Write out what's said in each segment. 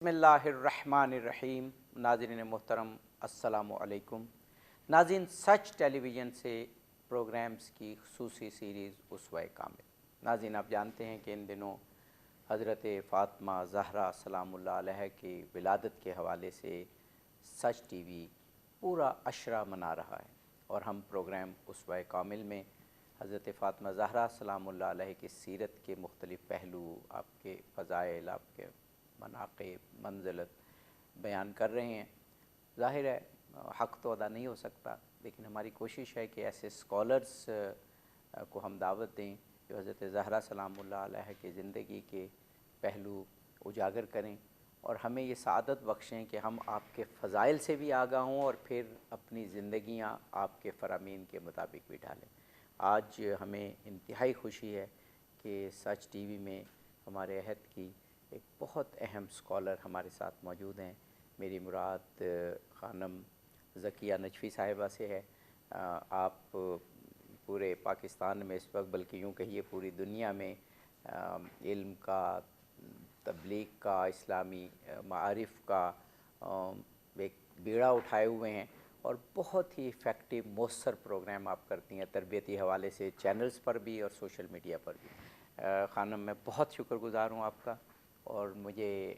بسم اللہ الرحمن الرحیم۔ ناظرین محترم السلام علیکم۔ ناظرین، سچ ٹیلی ویژن سے پروگرامز کی خصوصی سیریز اسوہ کامل۔ ناظرین، آپ جانتے ہیں کہ ان دنوں حضرت فاطمہ زہرا سلام اللہ علیہ کی ولادت کے حوالے سے سچ ٹی وی پورا عشرہ منا رہا ہے، اور ہم پروگرام اسوہ کامل میں حضرت فاطمہ زہرا سلام اللہ علیہ کی سیرت کے مختلف پہلو، آپ کے فضائل، آپ کے مناقب، منزلت بیان کر رہے ہیں۔ ظاہر ہے حق تو ادا نہیں ہو سکتا، لیکن ہماری کوشش ہے کہ ایسے اسکالرس کو ہم دعوت دیں جو حضرت زہرا سلام اللہ علیہ کی زندگی کے پہلو اجاگر کریں، اور ہمیں یہ سعادت بخشیں کہ ہم آپ کے فضائل سے بھی آگاہ ہوں اور پھر اپنی زندگیاں آپ کے فرامین کے مطابق بھی ڈالیں۔ آج ہمیں انتہائی خوشی ہے کہ سچ ٹی وی میں ہمارے عہد کی ایک بہت اہم اسکالر ہمارے ساتھ موجود ہیں۔ میری مراد خانم ذکیہ نجفی صاحبہ سے ہے۔ آپ پورے پاکستان میں اس وقت، بلکہ یوں کہیے پوری دنیا میں، علم کا، تبلیغ کا، اسلامی معارف کا ایک بیڑا اٹھائے ہوئے ہیں، اور بہت ہی ایفیکٹو مؤثر پروگرام آپ کرتی ہیں تربیتی حوالے سے، چینلز پر بھی اور سوشل میڈیا پر بھی۔ خانم، میں بہت شکر گزار ہوں آپ کا، اور مجھے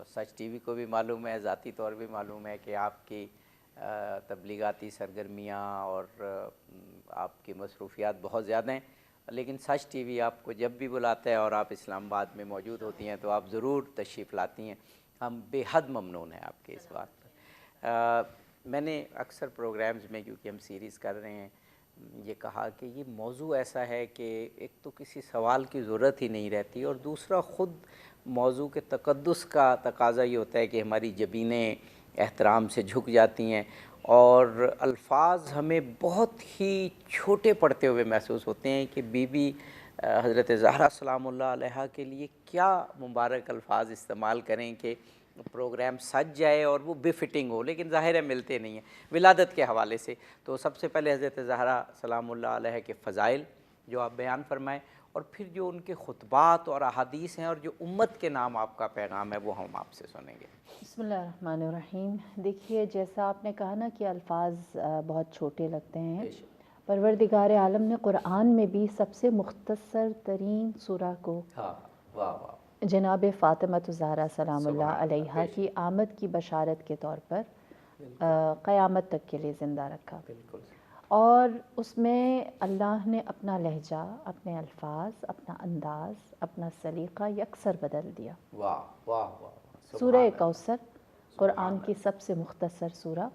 سچ ٹی وی کو بھی معلوم ہے، ذاتی طور بھی معلوم ہے کہ آپ کی تبلیغاتی سرگرمیاں اور آپ کی مصروفیات بہت زیادہ ہیں، لیکن سچ ٹی وی آپ کو جب بھی بلاتا ہے اور آپ اسلام آباد میں موجود ہوتی ہیں تو آپ ضرور تشریف لاتی ہیں۔ ہم بے حد ممنون ہیں آپ کے اس بات پر۔ میں نے اکثر پروگرامز میں، کیونکہ ہم سیریز کر رہے ہیں، یہ کہا کہ یہ موضوع ایسا ہے کہ ایک تو کسی سوال کی ضرورت ہی نہیں رہتی، اور دوسرا خود موضوع کے تقدس کا تقاضا یہ ہوتا ہے کہ ہماری جبینیں احترام سے جھک جاتی ہیں، اور الفاظ ہمیں بہت ہی چھوٹے پڑتے ہوئے محسوس ہوتے ہیں کہ بی بی حضرت زہرا سلام اللہ علیہ کے لیے کیا مبارک الفاظ استعمال کریں کہ پروگرام سج جائے اور وہ بے فٹنگ ہو، لیکن ظاہر ہے ملتے نہیں ہیں ولادت کے حوالے سے۔ تو سب سے پہلے حضرت زہرا سلام اللہ علیہ کے فضائل جو آپ بیان فرمائیں، اور پھر جو ان کے خطبات اور احادیث ہیں، اور جو امت کے نام آپ کا پیغام ہے، وہ ہم آپ سے سنیں گے۔ بسم اللہ الرحمن الرحیم۔ دیکھیے، جیسا آپ نے کہا نا کہ الفاظ بہت چھوٹے لگتے ہیں، پروردگار عالم نے قرآن میں بھی سب سے مختصر ترین سورہ کو جناب فاطمہ الزہرا سلام اللہ علیہ کی آمد کی بشارت کے طور پر قیامت تک کے لیے زندہ رکھا، اور اس میں اللہ نے اپنا لہجہ، اپنے الفاظ، اپنا انداز، اپنا سلیقہ یکسر بدل دیا۔ سورہ کوثر قرآن کی سب سے مختصر سورہ،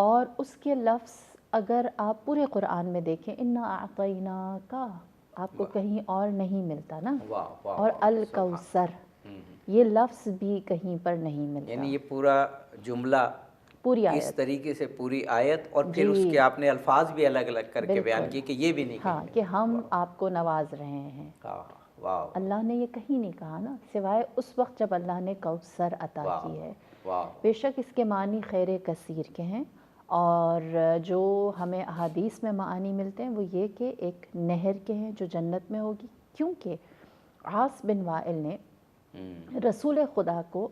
اور اس کے لفظ اگر آپ پورے قرآن میں دیکھیں، اِنَّا أَعْطَيْنَاكَ، آپ کو کہیں اور نہیں ملتا نا، اور الکوثر یہ لفظ بھی کہیں پر نہیں ملتا۔ یعنی یہ پورا جملہ پوری اس آیت، طریقے سے پوری آیت، اور پھر اس کے آپ نے الفاظ بھی الگ الگ کر کے بیان کیے کہ یہ بھی نہیں ہاں، کہ ہم آپ کو نواز رہے ہیں۔ اللہ نے یہ کہیں نہیں کہا نا، سوائے اس وقت جب اللہ نے کوثر عطا کی ہے۔ بے شک اس کے معنی خیر کثیر کے ہیں، اور جو ہمیں احادیث میں معانی ملتے ہیں وہ یہ کہ ایک نہر کے ہیں جو جنت میں ہوگی، کیونکہ عاص بن وائل نے رسول خدا کو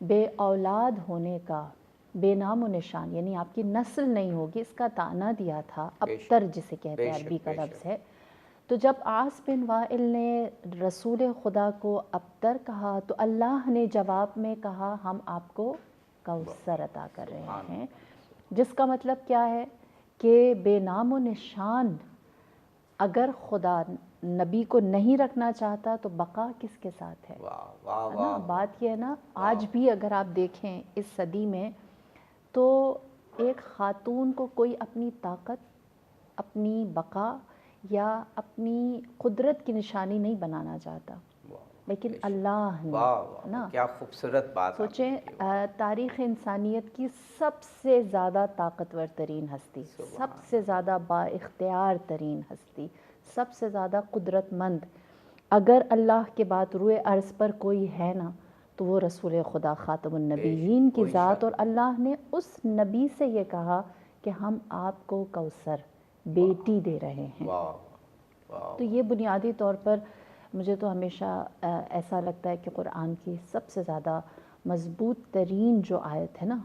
بے اولاد ہونے کا، بے نام و نشان، یعنی آپ کی نسل نہیں ہوگی، اس کا طعنہ دیا تھا، ابتر جسے کہتے ہیں، عربی کا لفظ ہے۔ تو جب عاص بن وائل نے رسول خدا کو ابتر کہا تو اللہ نے جواب میں کہا ہم آپ کو کوثر عطا کر رہے ہیں، جس کا مطلب کیا ہے کہ بے نام و نشان اگر خدا نبی کو نہیں رکھنا چاہتا تو بقا کس کے ساتھ ہے نا؟ بات یہ ہے نا، آج بھی اگر آپ دیکھیں اس صدی میں تو ایک خاتون کو کوئی اپنی طاقت، اپنی بقا یا اپنی قدرت کی نشانی نہیں بنانا چاہتا، لیکن اللہ نے نا، کیا خوبصورت بات۔ سوچیں تاریخ انسانیت کی سب سے زیادہ طاقتور ترین ہستی، سب سے زیادہ با اختیار ترین ہستی، سب سے زیادہ قدرت مند، اگر اللہ کے بعد روئے ارض پر کوئی ہے نا تو وہ رسول خدا خاتم النبیین کی ذات، اور اللہ نے اس نبی سے یہ کہا کہ ہم آپ کو کوثر بیٹی دے رہے ہیں۔ تو یہ بنیادی طور پر مجھے تو ہمیشہ ایسا لگتا ہے کہ قرآن کی سب سے زیادہ مضبوط ترین جو آیت ہے نا،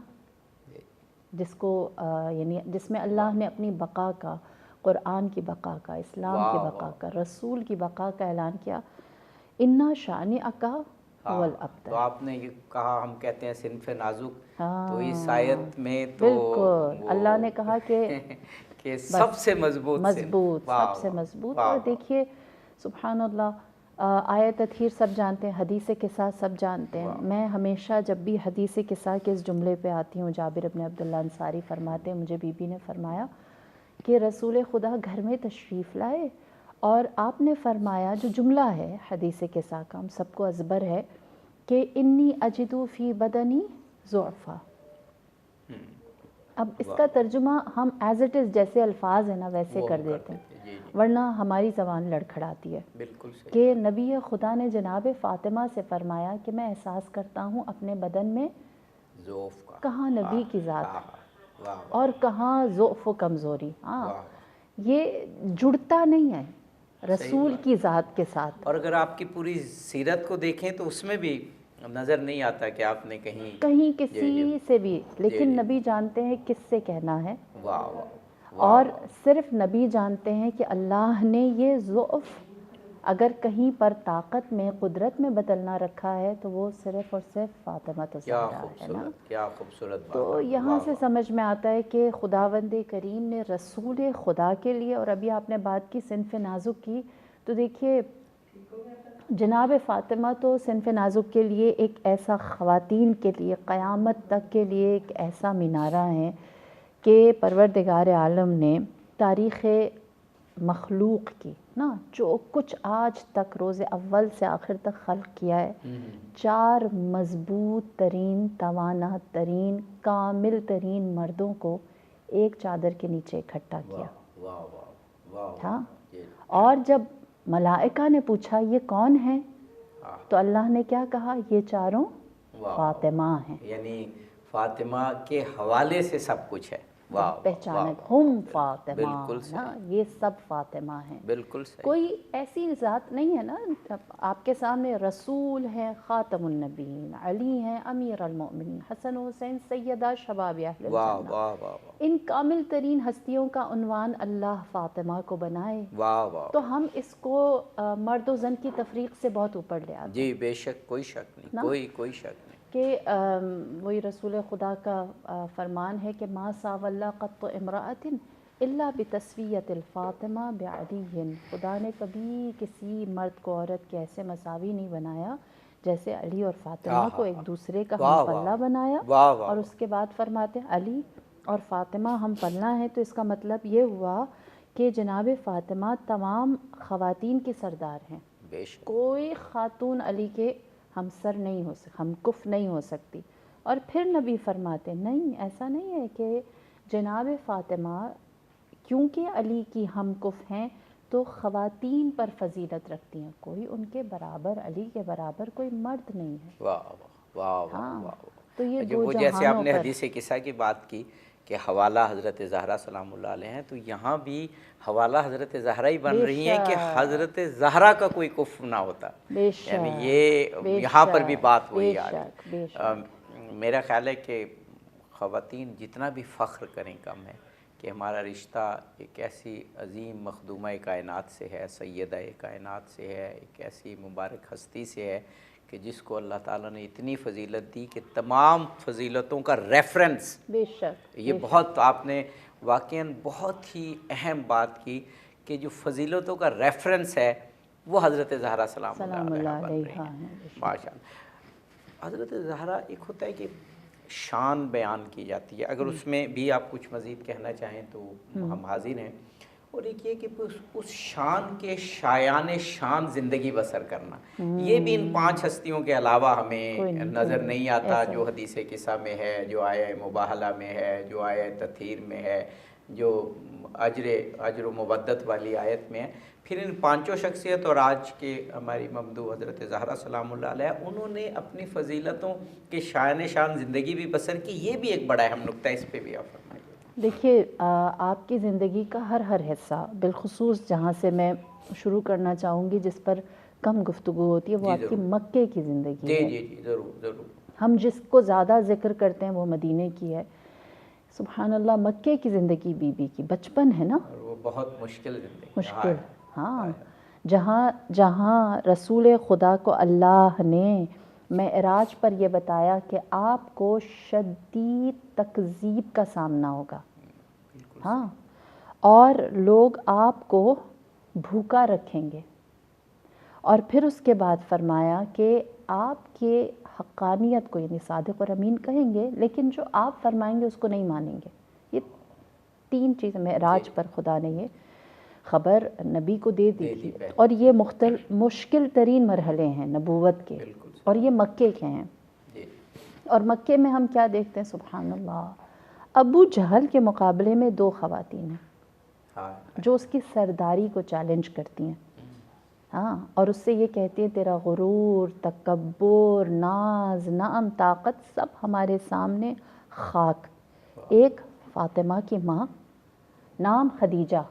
جس کو یعنی جس میں اللہ نے اپنی بقا کا، قرآن کی بقا کا، اسلام کی بقا کا، رسول کی بقا کا اعلان کیا، اِنَّ شَانِئَکَ هُوَ الْأَبْتَرُ۔ تو آپ نے یہ کہا، ہم کہتے ہیں صنف نازک، تو اس آیت میں تو بالکل اللہ نے کہا کہ سب سے مضبوط سب سے مضبوط۔ اور دیکھیے سبحان اللہ، آیت تطہیر سب جانتے ہیں، حدیث قصہ سب جانتے ہیں۔ میں ہمیشہ جب بھی حدیث قصہ کے اس جملے پہ آتی ہوں، جابر بن عبداللہ انصاری فرماتے ہیں، مجھے بی بی نے فرمایا کہ رسول خدا گھر میں تشریف لائے اور آپ نے فرمایا، جو جملہ ہے حدیث قصہ کا ہم سب کو ازبر ہے، کہ انی اجدو فی بدنی ضعفا۔ اب اس کا ترجمہ ہم ایز اٹ از جیسے الفاظ ہیں نا ویسے کر دیتے ہیں، ورنہ ہماری زبان لڑکھڑاتی ہے۔ بالکل صحیح کہ نبی خدا نے جناب فاطمہ سے فرمایا کہ میں احساس کرتا ہوں اپنے بدن میں ضعف کا، کہاں نبی کی ذات اور کہاں ضعف و کمزوری۔ ہاں، یہ جڑتا نہیں ہے رسول کی ذات کے ساتھ۔ اور اگر آپ کی پوری سیرت کو دیکھیں تو اس میں بھی نظر نہیں آتا کہ آپ نے کہیں کسی سے بھی، لیکن نبی جانتے ہیں کس سے کہنا ہے، اور صرف نبی جانتے ہیں کہ اللہ نے یہ ضعف اگر کہیں پر طاقت میں، قدرت میں بدلنا رکھا ہے تو وہ صرف اور صرف فاطمہ الزہرا ہے نا۔ کیا خوبصورت بات۔ تو یہاں سے سمجھ میں آتا ہے کہ خداوند کریم نے رسول خدا کے لیے، اور ابھی آپ نے بات کی صنف نازک کی، تو دیکھیے جناب فاطمہ تو صنف نازک کے لیے ایک ایسا، خواتین کے لیے قیامت تک کے لیے ایک ایسا مینارہ ہے کہ پروردگار عالم نے تاریخ مخلوق کی نا، جو کچھ آج تک روز اول سے آخر تک خلق کیا ہے، 4 مضبوط ترین، توانا ترین، کامل ترین مردوں کو ایک چادر کے نیچے اکٹھا کیا تھا۔ اور جب ملائکہ نے پوچھا یہ کون ہیں، تو اللہ نے کیا کہا، یہ 4 فاطمہ ہیں۔ یعنی فاطمہ کے حوالے سے سب کچھ ہے۔ پہچانک ہم فاطمہ، یہ سب فاطمہ ہیں۔ بالکل صحیح۔ کوئی ایسی ذات نہیں ہے نا، آپ کے سامنے رسول ہیں خاتم النبیین، علی ہیں امیر المؤمنین، حسن و حسین سیدہ شباب اہل الجنہ، ان کامل ترین ہستیوں کا عنوان اللہ فاطمہ کو بنائے، تو ہم اس کو مرد و زن کی تفریق سے بہت اوپر لے آتے ہیں۔ جی بے شک، کوئی شک نہیں، کوئی شک نہیں، کہ وہی رسول خدا کا فرمان ہے کہ ما ساوى اللہ قط امرأۃ الا بتسویۃ الفاطمہ بعلی۔ خدا نے کبھی کسی مرد کو عورت کے ایسے مساوی نہیں بنایا جیسے علی اور فاطمہ کو ایک دوسرے کا ہم پلہ بنایا۔ اور اس کے بعد فرماتے ہیں علی اور فاطمہ ہم پلہ ہیں، تو اس کا مطلب یہ ہوا کہ جناب فاطمہ تمام خواتین کی سردار ہیں۔ کوئی خاتون علی کے ہم سر نہیں ہو سکتی، ہم کف نہیں ہو سکتی۔ اور پھر نبی فرماتے نہیں، ایسا نہیں ہے کہ جناب فاطمہ کیونکہ علی کی ہم کف ہیں تو خواتین پر فضیلت رکھتی ہیں، کوئی ان کے برابر، علی کے برابر کوئی مرد نہیں ہے۔ واہ واہ واہ واہ۔ تو یہ دو وہ جیسے آپ نے حدیث قصہ کی بات کی کہ حوالہ حضرت زہرا سلام اللہ علیہ ہیں، تو یہاں بھی حوالہ حضرت زہرا ہی بن رہی ہیں کہ حضرت زہرا کا کوئی کف نہ ہوتا، یعنی یہ یہاں پر بھی بات وہی آ رہی ہے۔ میرا خیال ہے کہ خواتین جتنا بھی فخر کریں کم ہے کہ ہمارا رشتہ ایک ایسی عظیم مخدومہ کائنات سے ہے، سیدہ کائنات سے ہے، ایک ایسی مبارک ہستی سے ہے کہ جس کو اللہ تعالیٰ نے اتنی فضیلت دی کہ تمام فضیلتوں کا ریفرنس، بے شک یہ بہت آپ نے واقعاً بہت ہی اہم بات کی کہ جو فضیلتوں کا ریفرنس ہے وہ حضرت زہرا سلام اللہ علیہ بن رہی ہیں۔ ماشاء اللہ۔ حضرت زہرا ایک ہوتا ہے کہ شان بیان کی جاتی ہے، اگر اس میں بھی آپ کچھ مزید کہنا چاہیں تو ہم حاضر ہیں، اور ایک یہ کہ اس شان کے شایان شان زندگی بسر کرنا، یہ بھی ان 5 ہستیوں کے علاوہ ہمیں نظر نہیں آتا، جو حدیث قصہ میں ہے، جو آیہ مباہلہ میں ہے، جو آیہ تطہیر میں ہے، جو اجر و مودت والی آیت میں ہے۔ پھر ان 5 شخصیت اور آج کے ہماری ممدوح حضرت زہرا سلام اللہ علیہ، انہوں نے اپنی فضیلتوں کے شایان شان زندگی بھی بسر کی، یہ بھی ایک بڑا اہم نقطہ ہے، اس پہ بھی آپ فرمائیے۔ دیکھیے آپ کی زندگی کا ہر حصہ، بالخصوص جہاں سے میں شروع کرنا چاہوں گی جس پر کم گفتگو ہوتی ہے، وہ آپ کی مکے کی زندگی ہے۔ جی ضرور ضرور۔ ہم جس کو زیادہ ذکر کرتے ہیں وہ مدینے کی ہے. سبحان اللہ، مکے کی زندگی بی بی کی بچپن ہے نا، اور وہ بہت مشکل زندگی، مشکل. ہاں، جہاں رسول خدا کو اللہ نے معراج پر یہ بتایا کہ آپ کو شدید تکذیب کا سامنا ہوگا. ہاں، اور لوگ آپ کو بھوکا رکھیں گے. اور پھر اس کے بعد فرمایا کہ آپ کے حقانیت کو یعنی صادق اور امین کہیں گے، لیکن جو آپ فرمائیں گے اس کو نہیں مانیں گے. یہ 3 چیزیں معراج پر خدا نے یہ خبر نبی کو دے دی تھی. اور یہ مشکل ترین مرحلے ہیں نبوت کے، اور یہ مکے کے ہیں. اور مکے میں ہم کیا دیکھتے ہیں؟ سبحان اللہ، ابو جہل کے مقابلے میں 2 خواتین ہیں جو اس کی سرداری کو چیلنج کرتی ہیں. ہاں، اور اس سے یہ کہتی ہیں تیرا غرور، تکبر، ناز، نعم، طاقت سب ہمارے سامنے خاک. ایک فاطمہ کی ماں، نام خدیجہ،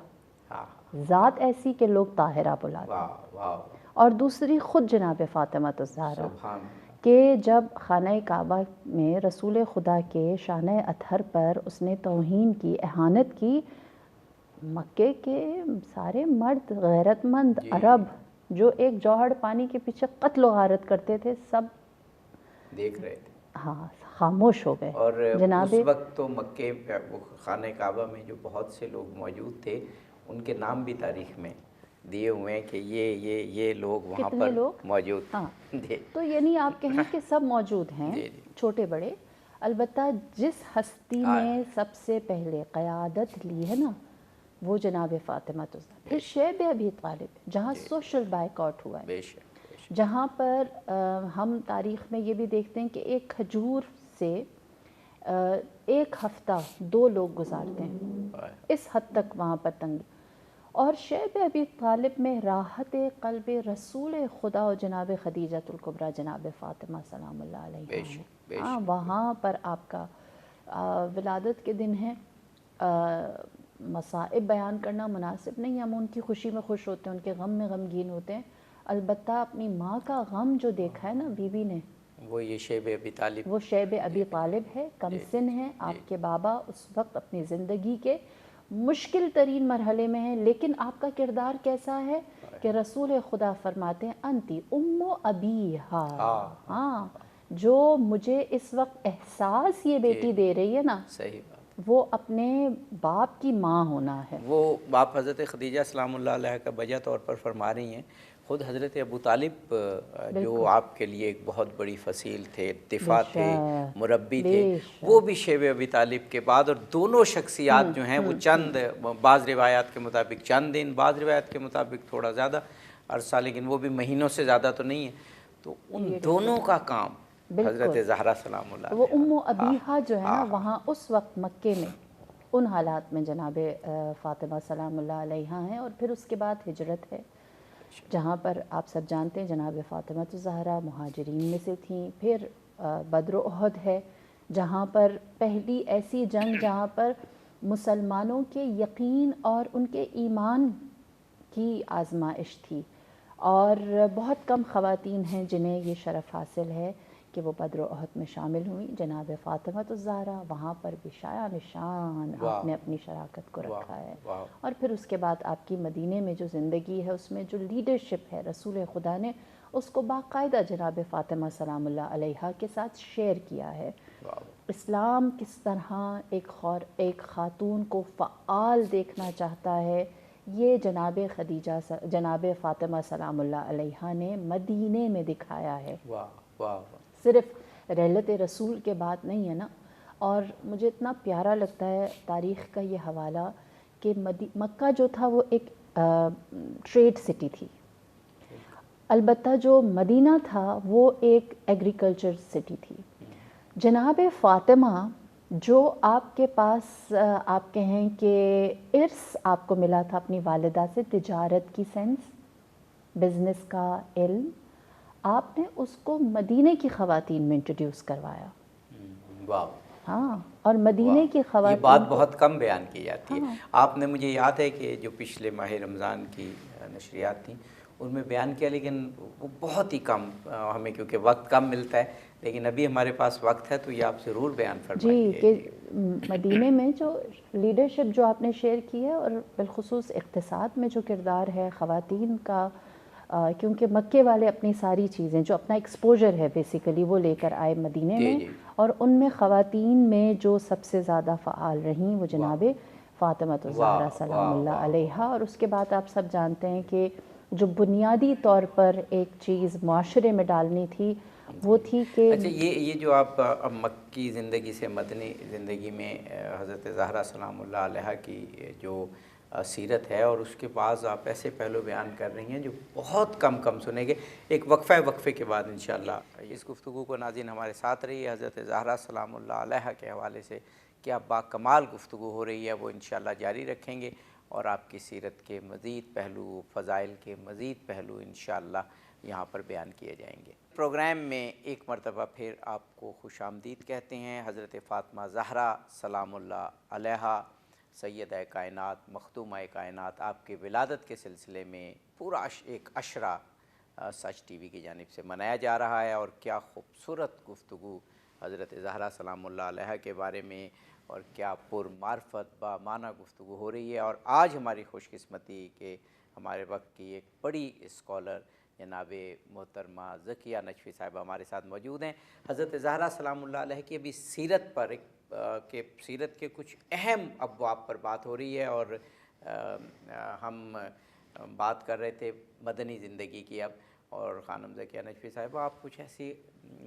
ذات ایسی کہ لوگ طاہرہ بلاتے ہیں. اور دوسری خود جناب فاطمہ الزہرا کہ جب خانہ کعبہ میں رسول خدا کے شانہ اطہر پر اس نے توہین کی، اہانت کی، مکے کے سارے مرد غیرت مند عرب جو ایک جوہر پانی کے پیچھے قتل و غارت کرتے تھے، سب دیکھ رہے تھے. ہاں، خاموش ہو گئے. اور اس وقت تو مکے خانہ کعبہ میں جو بہت سے لوگ موجود تھے، ان کے نام بھی تاریخ میں دیے ہوئے ہیں کہ یہ لوگ وہاں پر موجود تھے. ہاں، تو یعنی آپ کہیں کہ سب موجود ہیں، چھوٹے بڑے. البتہ جس ہستی نے سب سے پہلے قیادت لی ہے نا، وہ جناب فاطمہ الزہرا. پھر شیب ابی طالب، جہاں سوشل بائیکاٹ ہوا ہے، جہاں پر ہم تاریخ میں یہ بھی دیکھتے ہیں کہ ایک کھجور سے 1 ہفتہ 2 لوگ گزارتے ہیں، اس حد تک وہاں پر تنگی. اور شیب ابی طالب میں راحت قلب رسول خدا و جناب خدیجۃ الکبریٰ جناب فاطمہ سلام اللہ علیہ. ہاں، وہاں پر آپ کا ولادت کے دن ہے. مصائب بیان کرنا مناسب نہیں، ہم ان کی خوشی میں خوش ہوتے ہیں، ان کے غم میں غمگین ہوتے ہیں. البتہ اپنی ماں کا غم جو دیکھا ہے نا بی بی نے، وہ یہ شیب ابی طالب، وہ شیب ابی طالب ہے. کم سن ہے، آپ کے بابا اس وقت اپنی زندگی کے مشکل ترین مرحلے میں ہیں، لیکن آپ کا کردار کیسا ہے کہ رسول خدا فرماتے ہیں انتی ام ابیہا. ہاں، جو مجھے اس وقت احساس یہ بیٹی دے رہی ہے نا، صحیح بات، وہ اپنے باپ کی ماں ہونا ہے. وہ باپ حضرت خدیجہ سلام اللہ علیہ کا بجا طور پر فرما رہی ہیں. خود حضرت ابو طالب جو آپ کے لیے ایک بہت بڑی فصیل تھے، دفاع تھے، مربی تھے، وہ بھی شیب ابی طالب کے بعد. اور دونوں شخصیات جو ہیں وہ چند، بعض روایات کے مطابق چند دن، بعض روایات کے مطابق تھوڑا زیادہ عرصہ، لیکن وہ بھی مہینوں سے زیادہ تو نہیں ہے. تو ان دونوں کا کام حضرت زہرا سلام اللہ علیہ، وہ ام ابیہا جو ہے نا، وہاں اس وقت مکے میں ان حالات میں جناب فاطمہ سلام اللہ علیہ ہیں. اور پھر اس کے بعد ہجرت ہے، جہاں پر آپ سب جانتے ہیں جناب فاطمہ الزہرا مہاجرین میں سے تھیں. پھر بدر و احد ہے، جہاں پر پہلی ایسی جنگ جہاں پر مسلمانوں کے یقین اور ان کے ایمان کی آزمائش تھی. اور بہت کم خواتین ہیں جنہیں یہ شرف حاصل ہے کہ وہ بدر و احد میں شامل ہوئیں. جناب فاطمہ الزہرا وہاں پر بھی شایع نشان آپ نے اپنی شراکت کو رکھا ہے. اور پھر اس کے بعد آپ کی مدینے میں جو زندگی ہے، اس میں جو لیڈرشپ ہے رسول خدا نے اس کو باقاعدہ جناب فاطمہ سلام اللہ علیہ کے ساتھ شیئر کیا ہے. اسلام کس طرح ایک خاتون کو فعال دیکھنا چاہتا ہے، یہ جناب فاطمہ سلام اللہ علیہ نے مدینے میں دکھایا ہے. صرف رحلت رسول کے بات نہیں ہے نا. اور مجھے اتنا پیارا لگتا ہے تاریخ کا یہ حوالہ کہ مکہ جو تھا وہ ایک ٹریڈ سٹی تھی، البتہ جو مدینہ تھا وہ ایک ایگریکلچر سٹی تھی. جناب فاطمہ جو آپ کے پاس آپ کہیں کہ ارث آپ کو ملا تھا اپنی والدہ سے، تجارت کی سینس، بزنس کا علم، آپ نے اس کو مدینے کی خواتین میں انٹروڈیوس کروایا. واہ. ہاں، اور مدینے کی خواتین، یہ بات بہت کم بیان کی جاتی ہے. آپ نے، مجھے یاد ہے کہ جو پچھلے ماہ رمضان کی نشریات تھیں ان میں بیان کیا، لیکن وہ بہت ہی کم، ہمیں کیونکہ وقت کم ملتا ہے، لیکن ابھی ہمارے پاس وقت ہے تو یہ آپ ضرور بیان فرمائیے۔ جی، کہ مدینے میں جو لیڈرشپ جو آپ نے شیئر کی ہے، اور بالخصوص اقتصاد میں جو کردار ہے خواتین کا، کیونکہ مکے والے اپنی ساری چیزیں جو اپنا ایکسپوجر ہے بیسیکلی وہ لے کر آئے مدینے میں، اور ان میں خواتین میں جو سب سے زیادہ فعال رہیں وہ جناب فاطمہ الزہرا سلام اللہ علیہا۔ اور اس کے بعد آپ سب جانتے ہیں کہ جو بنیادی طور پر ایک چیز معاشرے میں ڈالنی تھی وہ تھی کہ اچھا، یہ جو آپ اب مکی زندگی سے مدنی زندگی میں حضرت زہرا سلام اللہ علیہا کی جو سیرت ہے، اور اس کے بعد آپ ایسے پہلو بیان کر رہی ہیں جو بہت کم سنیں گے، ایک وقفے کے بعد انشاءاللہ اس گفتگو کو ناظرین ہمارے ساتھ رہی ہے۔ حضرت زہرا سلام اللہ علیہا کے حوالے سے کیا باکمال گفتگو ہو رہی ہے وہ انشاءاللہ جاری رکھیں گے، اور آپ کی سیرت کے مزید پہلو، فضائل کے مزید پہلو انشاءاللہ یہاں پر بیان کیے جائیں گے۔ پروگرام میں ایک مرتبہ پھر آپ کو خوش آمدید کہتے ہیں۔ حضرت فاطمہ زہرا سلام اللہ علیہا، سیدہ کائنات، مخدومہ کائنات، آپ کے ولادت کے سلسلے میں پورا ایک عشرہ سچ ٹی وی کی جانب سے منایا جا رہا ہے، اور کیا خوبصورت گفتگو حضرت زہرا سلام اللہ علیہا کے بارے میں، اور کیا پر معرفت با معنی گفتگو ہو رہی ہے۔ اور آج ہماری خوش قسمتی کہ ہمارے وقت کی ایک بڑی اسکالر جناب محترمہ ذکیہ نجفی صاحبہ ہمارے ساتھ موجود ہیں۔ حضرت زہرا سلام اللہ علیہ کی ابھی سیرت پر سیرت کے کچھ اہم ابواب پر بات ہو رہی ہے، اور ہم بات کر رہے تھے مدنی زندگی کی اب، اور خانم ذکیہ نجفی صاحبہ آپ کچھ ایسی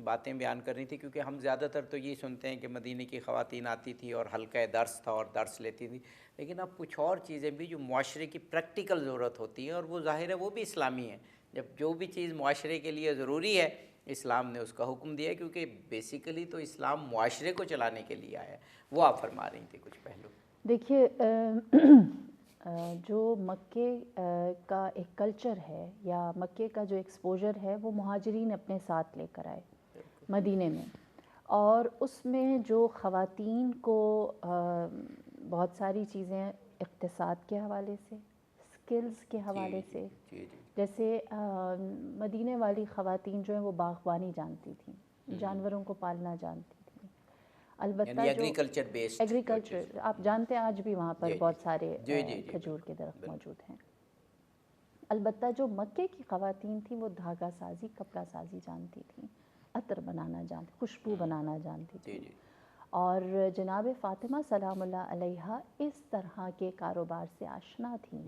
باتیں بیان کر رہی تھی، کیونکہ ہم زیادہ تر تو یہ سنتے ہیں کہ مدینے کی خواتین آتی تھی اور حلقہ درس تھا اور درس لیتی تھی، لیکن اب کچھ اور چیزیں بھی جو معاشرے کی پریکٹیکل ضرورت ہوتی ہیں، اور وہ ظاہر ہے وہ بھی اسلامی ہیں۔ جب جو بھی چیز معاشرے کے لیے ضروری ہے اسلام نے اس کا حکم دیا ہے، کیونکہ بیسیکلی تو اسلام معاشرے کو چلانے کے لیے آیا ہے۔ وہ آپ فرما رہی تھیں کچھ پہلو۔ دیکھیے، جو مکے کا ایک کلچر ہے یا مکے کا جو ایکسپوجر ہے وہ مہاجرین اپنے ساتھ لے کر آئے مدینے میں، اور اس میں جو خواتین کو بہت ساری چیزیں اقتصاد کے حوالے سے، سکلز کے حوالے سے، جیسے مدینے والی خواتین جو ہیں وہ باغبانی جانتی تھیں، جانوروں کو پالنا جانتی تھیں، البتہ جو ایگریکلچر آپ جانتے ہیں آج بھی وہاں پر بہت سارے کھجور کے درخت موجود ہیں۔ البتہ جو مکے کی خواتین تھیں وہ دھاگا سازی، کپڑا سازی جانتی تھیں، عطر بنانا جانتی، خوشبو بنانا جانتی تھیں، اور جناب فاطمہ سلام اللہ علیہا اس طرح کے کاروبار سے آشنا تھیں،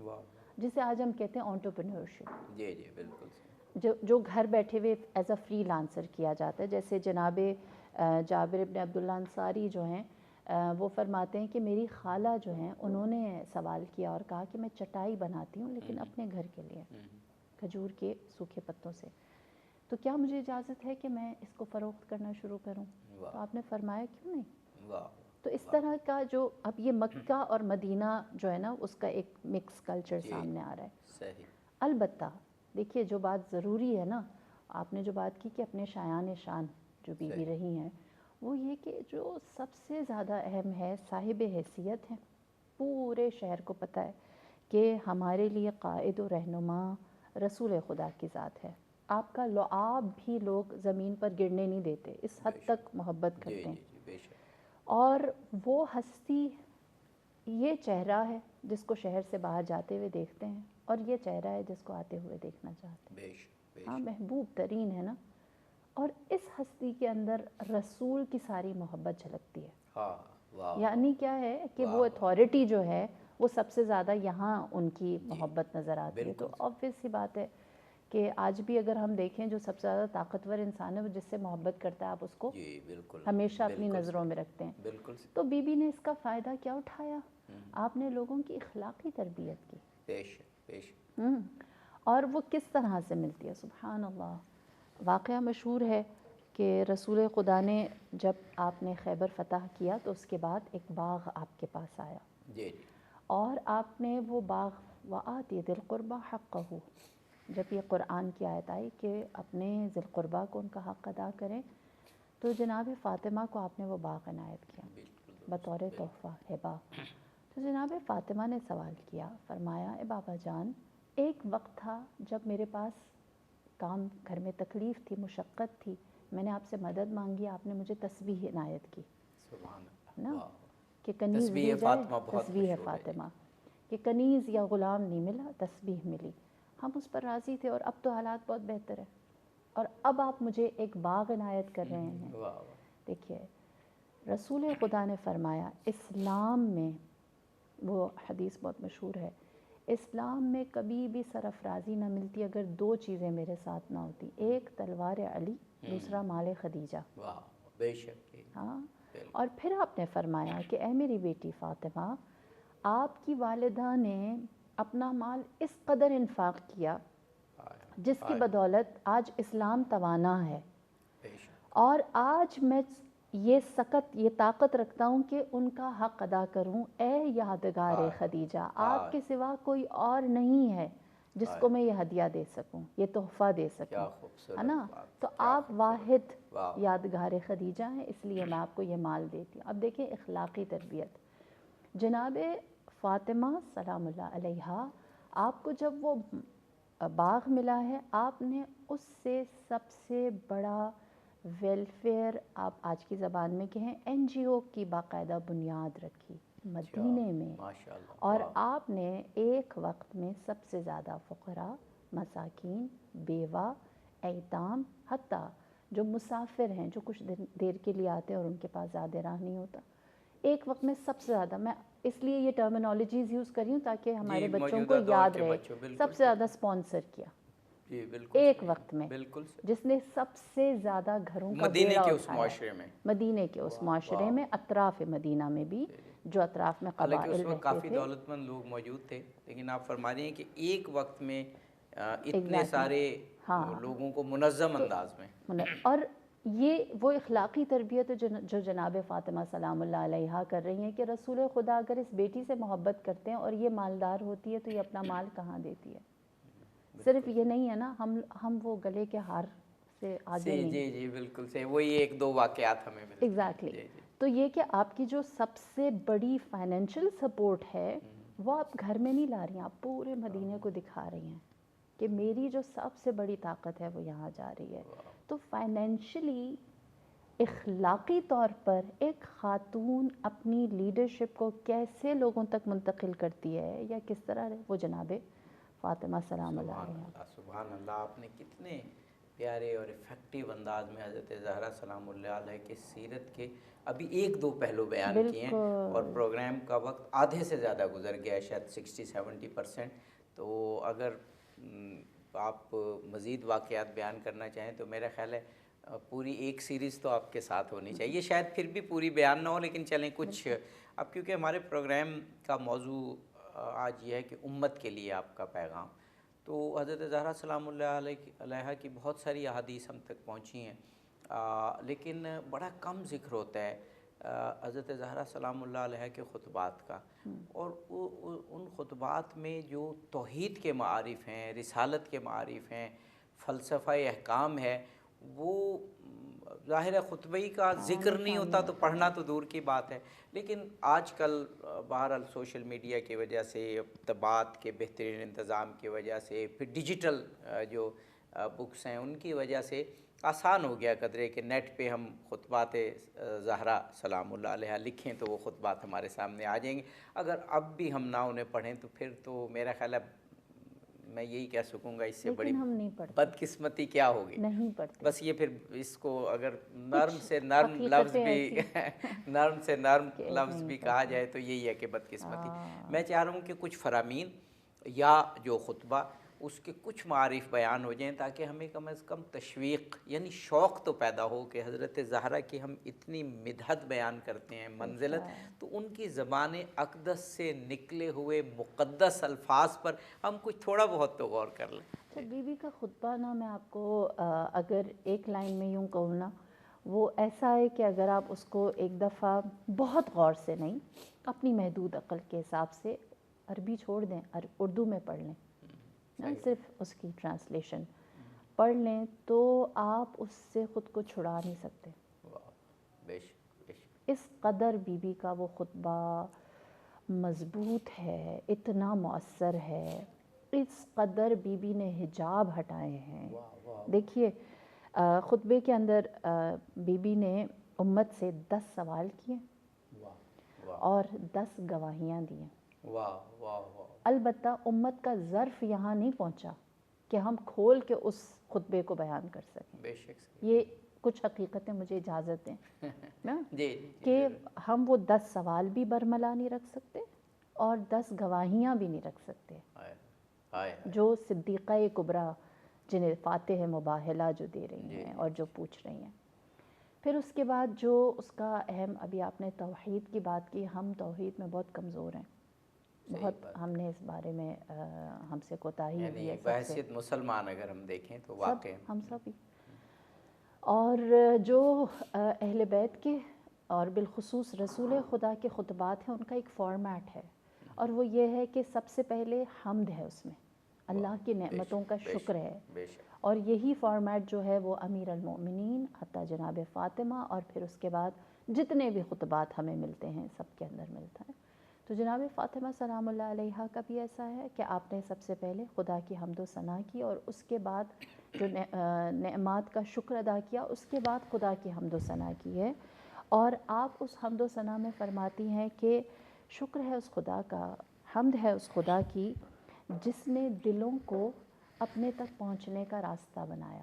جسے آج ہم کہتے ہیں انٹرپرینورشپ۔ جی جی بالکل، جو گھر بیٹھے ہوئے ایز اے فری لانسر کیا جاتا ہے۔ جیسے جناب جابر ابن عبداللہ انصاری جو ہیں وہ فرماتے ہیں کہ میری خالہ جو ہیں انہوں نے سوال کیا اور کہا کہ میں چٹائی بناتی ہوں لیکن اپنے گھر کے لیے کھجور کے سوکھے پتوں سے، تو کیا مجھے اجازت ہے کہ میں اس کو فروخت کرنا شروع کروں؟ تو آپ نے فرمایا کیوں نہیں۔ تو اس طرح کا جو اب یہ مکہ اور مدینہ جو ہے نا اس کا ایک مکس کلچر سامنے آ رہا ہے۔ البتہ دیکھیے جو بات ضروری ہے نا، آپ نے جو بات کی کہ اپنے شایان شان جو بیوی رہی ہیں، وہ یہ کہ جو سب سے زیادہ اہم ہے صاحب حیثیت ہیں، پورے شہر کو پتہ ہے کہ ہمارے لیے قائد و رہنما رسول خدا کی ذات ہے، آپ کا لعاب بھی لوگ زمین پر گرنے نہیں دیتے، اس حد تک محبت کرتے ہیں، اور وہ ہستی یہ چہرہ ہے جس کو شہر سے باہر جاتے ہوئے دیکھتے ہیں، اور یہ چہرہ ہے جس کو آتے ہوئے دیکھنا چاہتے ہیں۔ ہاں، محبوب ترین ہے نا، اور اس ہستی کے اندر رسول کی ساری محبت جھلکتی ہے۔ یعنی کیا ہے کہ وہ اتھارٹی جو ہے وہ سب سے زیادہ یہاں ان کی محبت نظر آتی ہے۔ تو آبویس سی بات ہے کہ آج بھی اگر ہم دیکھیں جو سب سے زیادہ طاقتور انسان ہے وہ جس سے محبت کرتا ہے، آپ اس کو ہمیشہ اپنی نظروں میں رکھتے ہیں۔ تو بی بی نے اس کا فائدہ کیا اٹھایا؟ آپ نے لوگوں کی اخلاقی تربیت کی، اور وہ کس طرح سے ملتی ہے؟ سبحان اللہ، واقعہ مشہور ہے کہ رسول خدا نے جب آپ نے خیبر فتح کیا تو اس کے بعد ایک باغ آپ کے پاس آیا، اور آپ نے وہ باغ وآتی ذی القربى حقہ، جب یہ قرآن کی آیت آئی کہ اپنے ذی القربہ کو ان کا حق ادا کریں، تو جناب فاطمہ کو آپ نے وہ باغ عنایت کیا بطور تحفہ ہبہ۔ تو جناب فاطمہ نے سوال کیا، فرمایا اے بابا جان، ایک وقت تھا جب میرے پاس کام، گھر میں تکلیف تھی، مشقت تھی، میں نے آپ سے مدد مانگی، آپ نے مجھے تسبیح عنایت کی. سبحان نا اللہ. کہ کنیز دی جائے، فاطمہ بہت تسبیح مشہور ہے. فاطمہ، کہ کنیز یا غلام نہیں ملا، تسبیح ملی. ہم اس پر راضی تھے، اور اب تو حالات بہت بہتر ہے، اور اب آپ مجھے ایک باغ عنایت کر رہے ہیں. دیکھیے رسول خدا نے فرمایا اسلام میں، وہ حدیث بہت مشہور ہے، اسلام میں کبھی بھی سرافرازی نہ ملتی اگر دو چیزیں میرے ساتھ نہ ہوتی. ایک تلوار علی، دوسرا مال خدیجہ. بے شک. ہاں. اور پھر آپ نے فرمایا کہ اے میری بیٹی فاطمہ، آپ کی والدہ نے اپنا مال اس قدر انفاق کیا جس کی بدولت آج اسلام توانا ہے، اور آج میں یہ طاقت رکھتا ہوں کہ ان کا حق ادا کروں. اے یادگار خدیجہ، آپ کے سوا کوئی اور نہیں ہے جس کو میں یہ ہدیہ دے سکوں، یہ تحفہ دے سکوں، ہے نا. تو آپ واحد یادگار خدیجہ ہیں، اس لیے میں آپ کو یہ مال دیتی ہوں. اب دیکھیں اخلاقی تربیت. جناب فاطمہ سلام اللہ علیہا، آپ کو جب وہ باغ ملا ہے، آپ نے اس سے سب سے بڑا ویلفیئر، آپ آج کی زبان میں کہیں NGO کی باقاعدہ بنیاد رکھی مدینے میں. اور آپ نے ایک وقت میں سب سے زیادہ فقراء، مساکین، بیوہ، ایتام، حتیٰ جو مسافر ہیں، جو کچھ دیر کے لیے آتے ہیں اور ان کے پاس زیادہ راہ نہیں ہوتا، ایک وقت میں سب سے زیادہ، میں اس لیے یہ ٹرمینالوجیز یوز کر رہی ہوں تاکہ ہمارے بچوں کو یاد رہے، سب سے زیادہ اسپانسر کیا ایک وقت میں، جس نے سب سے زیادہ گھروں کا بیڑا اٹھایا مدینے کے اس معاشرے میں، اطراف مدینہ میں بھی جو اطراف میں قبائل رہتے تھے. کافی دولت مند لوگ موجود تھے، لیکن آپ فرما رہی ہیں کہ ایک وقت میں اتنے سارے لوگوں کو منظم انداز میں. اور یہ وہ اخلاقی تربیت جو جناب فاطمہ سلام اللہ علیہا کر رہی ہیں کہ رسول خدا اگر اس بیٹی سے محبت کرتے ہیں اور یہ مالدار ہوتی ہے تو یہ اپنا مال کہاں دیتی ہے. صرف یہ نہیں ہے نا، ہم وہ گلے کے ہار سے آگے نہیں. جی بالکل صحیح. وہی ایک دو واقعات ہمیں ملتے ہیں. ایگزیکٹلی. تو یہ کہ آپ کی جو سب سے بڑی فائنینشیل سپورٹ ہے وہ آپ گھر میں نہیں لا رہی ہیں، آپ پورے مدینے کو دکھا رہی ہیں کہ میری جو سب سے بڑی طاقت ہے وہ یہاں جا رہی ہے. تو فائنینشلی، اخلاقی طور پر ایک خاتون اپنی لیڈرشپ کو کیسے لوگوں تک منتقل کرتی ہے، یا کس طرح وہ جناب فاطمہ سلام اللہ علیہا. سبحان اللہ. آپ نے کتنے پیارے اور افیکٹو انداز میں حضرت زہرا سلام اللہ علیہ کی سیرت کے ابھی ایک دو پہلو بیان کیے ہیں، اور پروگرام کا وقت آدھے سے زیادہ گزر گیا ہے، شاید 60-70%. تو اگر آپ مزید واقعات بیان کرنا چاہیں تو میرا خیال ہے پوری ایک سیریز تو آپ کے ساتھ ہونی چاہیے. شاید پھر بھی پوری بیان نہ ہو، لیکن چلیں کچھ. اب کیونکہ ہمارے پروگرام کا موضوع آج یہ ہے کہ امت کے لیے آپ کا پیغام، تو حضرت زہرا سلام اللہ علیہ کی بہت ساری احادیث ہم تک پہنچی ہیں، لیکن بڑا کم ذکر ہوتا ہے حضرت زہرا سلام اللہ علیہ کے خطبات کا. اور ان خطبات میں جو توحید کے معارف ہیں، رسالت کے معارف ہیں، فلسفہ احکام ہے، وہ ظاہر ہے خطبے کا ذکر نہیں ہوتا تو پڑھنا تو دور کی بات ہے. لیکن آج کل بہرحال سوشل میڈیا کی وجہ سے، مکتبات کے بہترین انتظام کی وجہ سے، پھر ڈیجیٹل جو بکس ہیں ان کی وجہ سے آسان ہو گیا قدرے کہ نیٹ پہ ہم خطبات زہرا سلام اللہ علیہ لکھیں تو وہ خطبات ہمارے سامنے آ جائیں گے. اگر اب بھی ہم نہ انہیں پڑھیں تو پھر تو میرا خیال ہے میں یہی کہہ سکوں گا اس سے بڑی بدقسمتی کیا ہوگی. نہیں پڑھتے. بس یہ پھر اس کو اگر نرم سے نرم لفظ بھی کہا جائے تو یہی ہے کہ بدقسمتی. میں چاہ رہا ہوں کہ کچھ فرامین یا جو خطبہ اس کے کچھ معارف بیان ہو جائیں تاکہ ہمیں کم از کم تشویق یعنی شوق تو پیدا ہو کہ حضرت زہرا کی ہم اتنی مدحت بیان کرتے ہیں، منزلت، تو ان کی زبان اقدس سے نکلے ہوئے مقدس الفاظ پر ہم کچھ تھوڑا بہت تو غور کر لیں. اچھا، بی بی کا خطبہ نا، میں آپ کو اگر ایک لائن میں یوں کہوں نا، وہ ایسا ہے کہ اگر آپ اس کو ایک دفعہ بہت غور سے نہیں، اپنی محدود عقل کے حساب سے، عربی چھوڑ دیں، اردو میں پڑھ لیں، صرف اس کی ٹرانسلیشن پڑھ لیں تو آپ اس سے خود کو چھڑا نہیں سکتے. اس قدر بی بی کا وہ خطبہ مضبوط ہے، اتنا مؤثر ہے. اس قدر بی بی نے حجاب ہٹائے ہیں. دیکھیے خطبے کے اندر بی بی نے امت سے 10 سوال کیے اور 10 گواہیاں دی ہیں. البتہ امت کا ظرف یہاں نہیں پہنچا کہ ہم کھول کے اس خطبے کو بیان کر سکیں. یہ کچھ حقیقتیں مجھے اجازت دیں نا کہ ہم وہ 10 سوال بھی برملا نہیں رکھ سکتے اور 10 گواہیاں بھی نہیں رکھ سکتے جو صدیقہ کبریٰ جنہیں فاتح مباہلہ جو دے رہی ہیں اور جو پوچھ رہی ہیں. پھر اس کے بعد جو اس کا اہم، ابھی آپ نے توحید کی بات کی، ہم توحید میں بہت کمزور ہیں، بہت ہم نے اس بارے میں ہم سے کوتاہی ہوئی ہے بحیثیت مسلمان اگر ہم دیکھیں تو واقع ہم سب ہی. اور جو اہل بیت کے اور بالخصوص رسول خدا کے خطبات ہیں ان کا ایک فارمیٹ ہے اور وہ یہ ہے کہ سب سے پہلے حمد ہے، اس میں اللہ کی نعمتوں کا شکر ہے، اور یہی فارمیٹ جو ہے وہ امیر المؤمنین حتیٰ جناب فاطمہ اور پھر اس کے بعد جتنے بھی خطبات ہمیں ملتے ہیں سب کے اندر ملتا ہے. تو جناب فاطمہ سلام اللہ علیہا کا بھی ایسا ہے کہ آپ نے سب سے پہلے خدا کی حمد و ثنا کی اور اس کے بعد جو نعمات کا شکر ادا کیا، اس کے بعد خدا کی حمد و ثنا کی ہے. اور آپ اس حمد و ثنا میں فرماتی ہیں کہ شکر ہے اس خدا کا، حمد ہے اس خدا کی جس نے دلوں کو اپنے تک پہنچنے کا راستہ بنایا.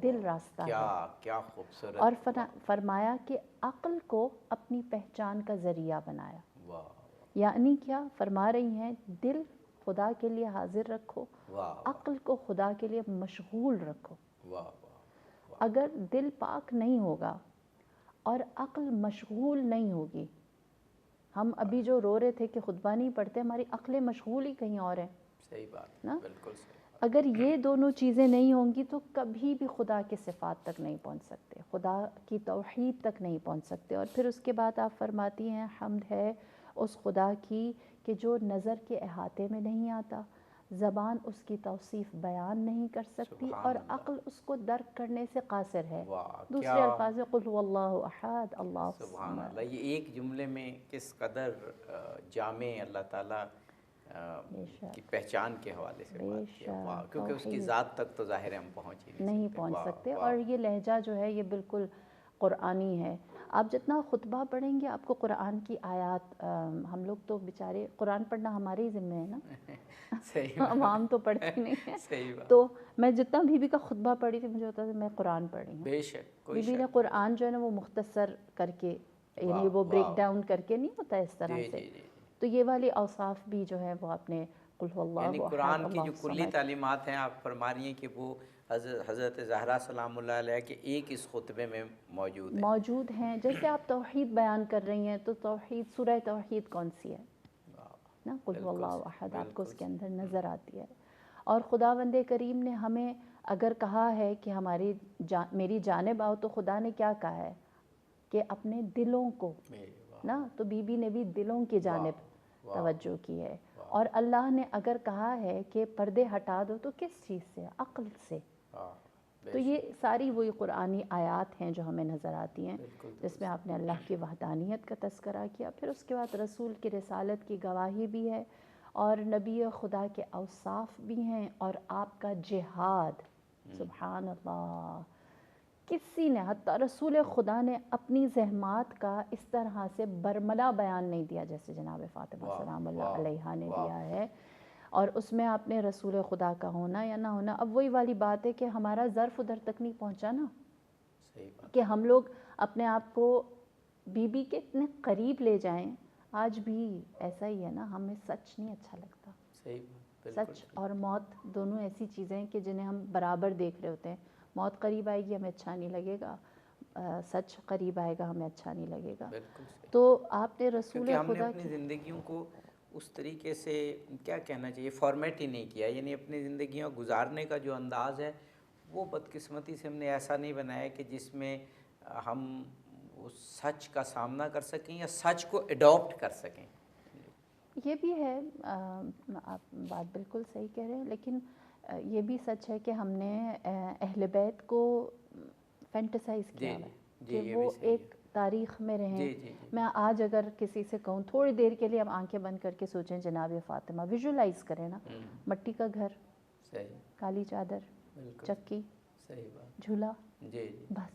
دل راستہ ہے، کیا خوبصورت. اور فرمایا کہ عقل کو اپنی پہچان کا ذریعہ بنایا. یعنی کیا فرما رہی ہیں؟ دل خدا کے لیے حاضر رکھو، عقل کو خدا کے لیے مشغول رکھو. اگر دل پاک نہیں ہوگا اور عقل مشغول نہیں ہوگی، ہم ابھی جو رو رہے تھے کہ خطبہ نہیں پڑھتے، ہماری عقلیں مشغول ہی کہیں اور ہیں. صحیح بات نا؟ بالکل صحیح. اگر یہ دونوں چیزیں نہیں ہوں گی تو کبھی بھی خدا کے صفات تک نہیں پہنچ سکتے، خدا کی توحید تک نہیں پہنچ سکتے. اور پھر اس کے بعد آپ فرماتی ہیں حمد ہے اس خدا کی کہ جو نظر کے احاطے میں نہیں آتا، زبان اس کی توصیف بیان نہیں کر سکتی اور عقل اس کو درک کرنے سے قاصر ہے. دوسرے الفاظ قل هو اللہ احد اللہ سبحان اللہ. یہ ایک جملے میں کس قدر جامع اللہ تعالیٰ کی پہچان کے حوالے سے بات کیا. کیونکہ اس کی ذات تک تو ظاہر ہم پہنچ ہی نہیں پہنچ سکتے. اور یہ لہجہ جو ہے یہ بالکل قرآنی ہے. آپ جتنا خطبہ پڑھیں گے آپ کو قرآن کی آیات، ہم لوگ تو بیچارے قرآن پڑھنا ہمارے ہی ذمہ ہے نا، عوام تو پڑھتی نہیں ہے. تو میں جتنا بی بی کا خطبہ پڑھی تھی مجھے ہوتا تھا میں قرآن پڑھ رہی ہوں. بے شک بی بی نے قرآن جو ہے نا وہ مختصر کر کے، یعنی وہ بریک ڈاؤن کر کے نہیں ہوتا اس طرح سے. تو یہ والی اوصاف بھی جو ہے وہ آپ نے قل هو اللہ یعنی قرآن کی جو کلی تعلیمات ہیں آپ فرما رہی ہیں کہ وہ حضرت زہرا سلام اللہ علیہ کے ایک اس خطبے میں موجود ہیں. جیسے آپ توحید بیان کر رہی ہیں تو توحید، سورہ توحید کون سی ہے نا؟ قل هو اللہ احد آپ کو اس کے اندر نظر آتی ہے. اور خداوند کریم نے ہمیں اگر کہا ہے کہ ہماری میری جانب آؤ تو خدا نے کیا کہا ہے کہ اپنے دلوں کو نا، تو بی بی نے بھی دلوں کی جانب توجہ کی ہے. اور اللہ نے اگر کہا ہے کہ پردے ہٹا دو تو کس چیز سے؟ عقل سے. تو یہ ساری وہی قرآنی آیات ہیں جو ہمیں نظر آتی ہیں جس میں آپ نے اللہ کی وحدانیت کا تذکرہ کیا. پھر اس کے بعد رسول کی رسالت کی گواہی بھی ہے اور نبی خدا کے اوصاف بھی ہیں اور آپ کا جہاد. سبحان اللہ. کسی نے، حتیٰ رسول خدا نے اپنی زحمات کا اس طرح سے برملا بیان نہیں دیا جیسے جناب فاطمہ سلام اللہ علیہا نے دیا ہے. اور اس میں آپ نے رسول خدا کا ہونا یا نہ ہونا، اب وہی والی بات ہے کہ ہمارا ظرف ادھر تک نہیں پہنچا نا کہ ہم لوگ اپنے آپ کو بی بی کے اتنے قریب لے جائیں. آج بھی ایسا ہی ہے نا، ہمیں سچ نہیں اچھا لگتا. سچ اور موت دونوں ایسی چیزیں ہیں کہ جنہیں ہم برابر دیکھ رہے ہوتے ہیں. موت قریب آئے گی ہمیں اچھا نہیں لگے گا، سچ قریب آئے گا ہمیں اچھا نہیں لگے گا. تو آپ نے رسول خدا ہم نے اپنی زندگیوں کو اس طریقے سے کیا کہنا چاہیے فارمیٹ ہی نہیں کیا. یعنی اپنی زندگیوں گزارنے کا جو انداز ہے وہ بدقسمتی سے ہم نے ایسا نہیں بنایا کہ جس میں ہم اس سچ کا سامنا کر سکیں یا سچ کو اڈاپٹ کر سکیں. یہ بھی ہے، آپ بات بالکل صحیح کہہ رہے ہیں. لیکن یہ بھی سچ ہے کہ ہم نے اہل بیت کو فینٹیسائز کیا ہے کہ وہ ایک تاریخ میں رہیں. میں آج اگر کسی سے کہوں تھوڑی دیر کے لیے ہم آنکھیں بند کر کے سوچیں جناب فاطمہ، ویژولائز کریں نا، مٹی کا گھر، کالی چادر، چکی، جھولا، بس.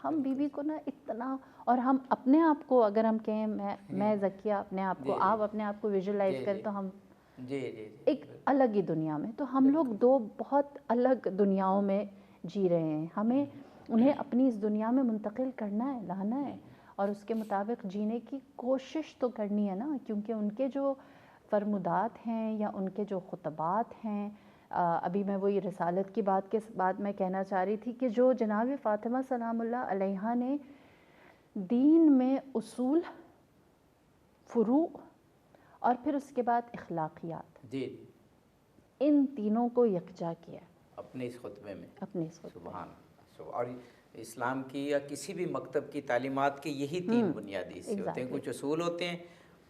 ہم بی بی کو نا اتنا، اور ہم اپنے آپ کو اگر ہم کہیں میں زکیہ اپنے آپ کو، آپ اپنے آپ کو ویژولائز کریں تو ہم ایک الگ ہی دنیا میں. تو ہم لوگ دو بہت الگ دنیاؤں میں جی رہے ہیں. ہمیں انہیں اپنی اس دنیا میں منتقل کرنا ہے، لانا ہے، اور اس کے مطابق جینے کی کوشش تو کرنی ہے نا. کیونکہ ان کے جو فرمودات ہیں یا ان کے جو خطبات ہیں، ابھی میں وہی رسالت کی بات کے بعد میں کہنا چاہ رہی تھی کہ جو جناب فاطمہ سلام اللہ علیہا نے دین میں اصول، فروع اور پھر اس کے بعد اخلاقیات، ان تینوں کو یکجا کیا اپنے اس خطبے میں. اپنے اس خطبے سبحان اللہ. اور اسلام کی یا کسی بھی مکتب کی تعلیمات کے یہی تین بنیادی حصے ہوتے ہیں. کچھ اصول ہوتے ہیں،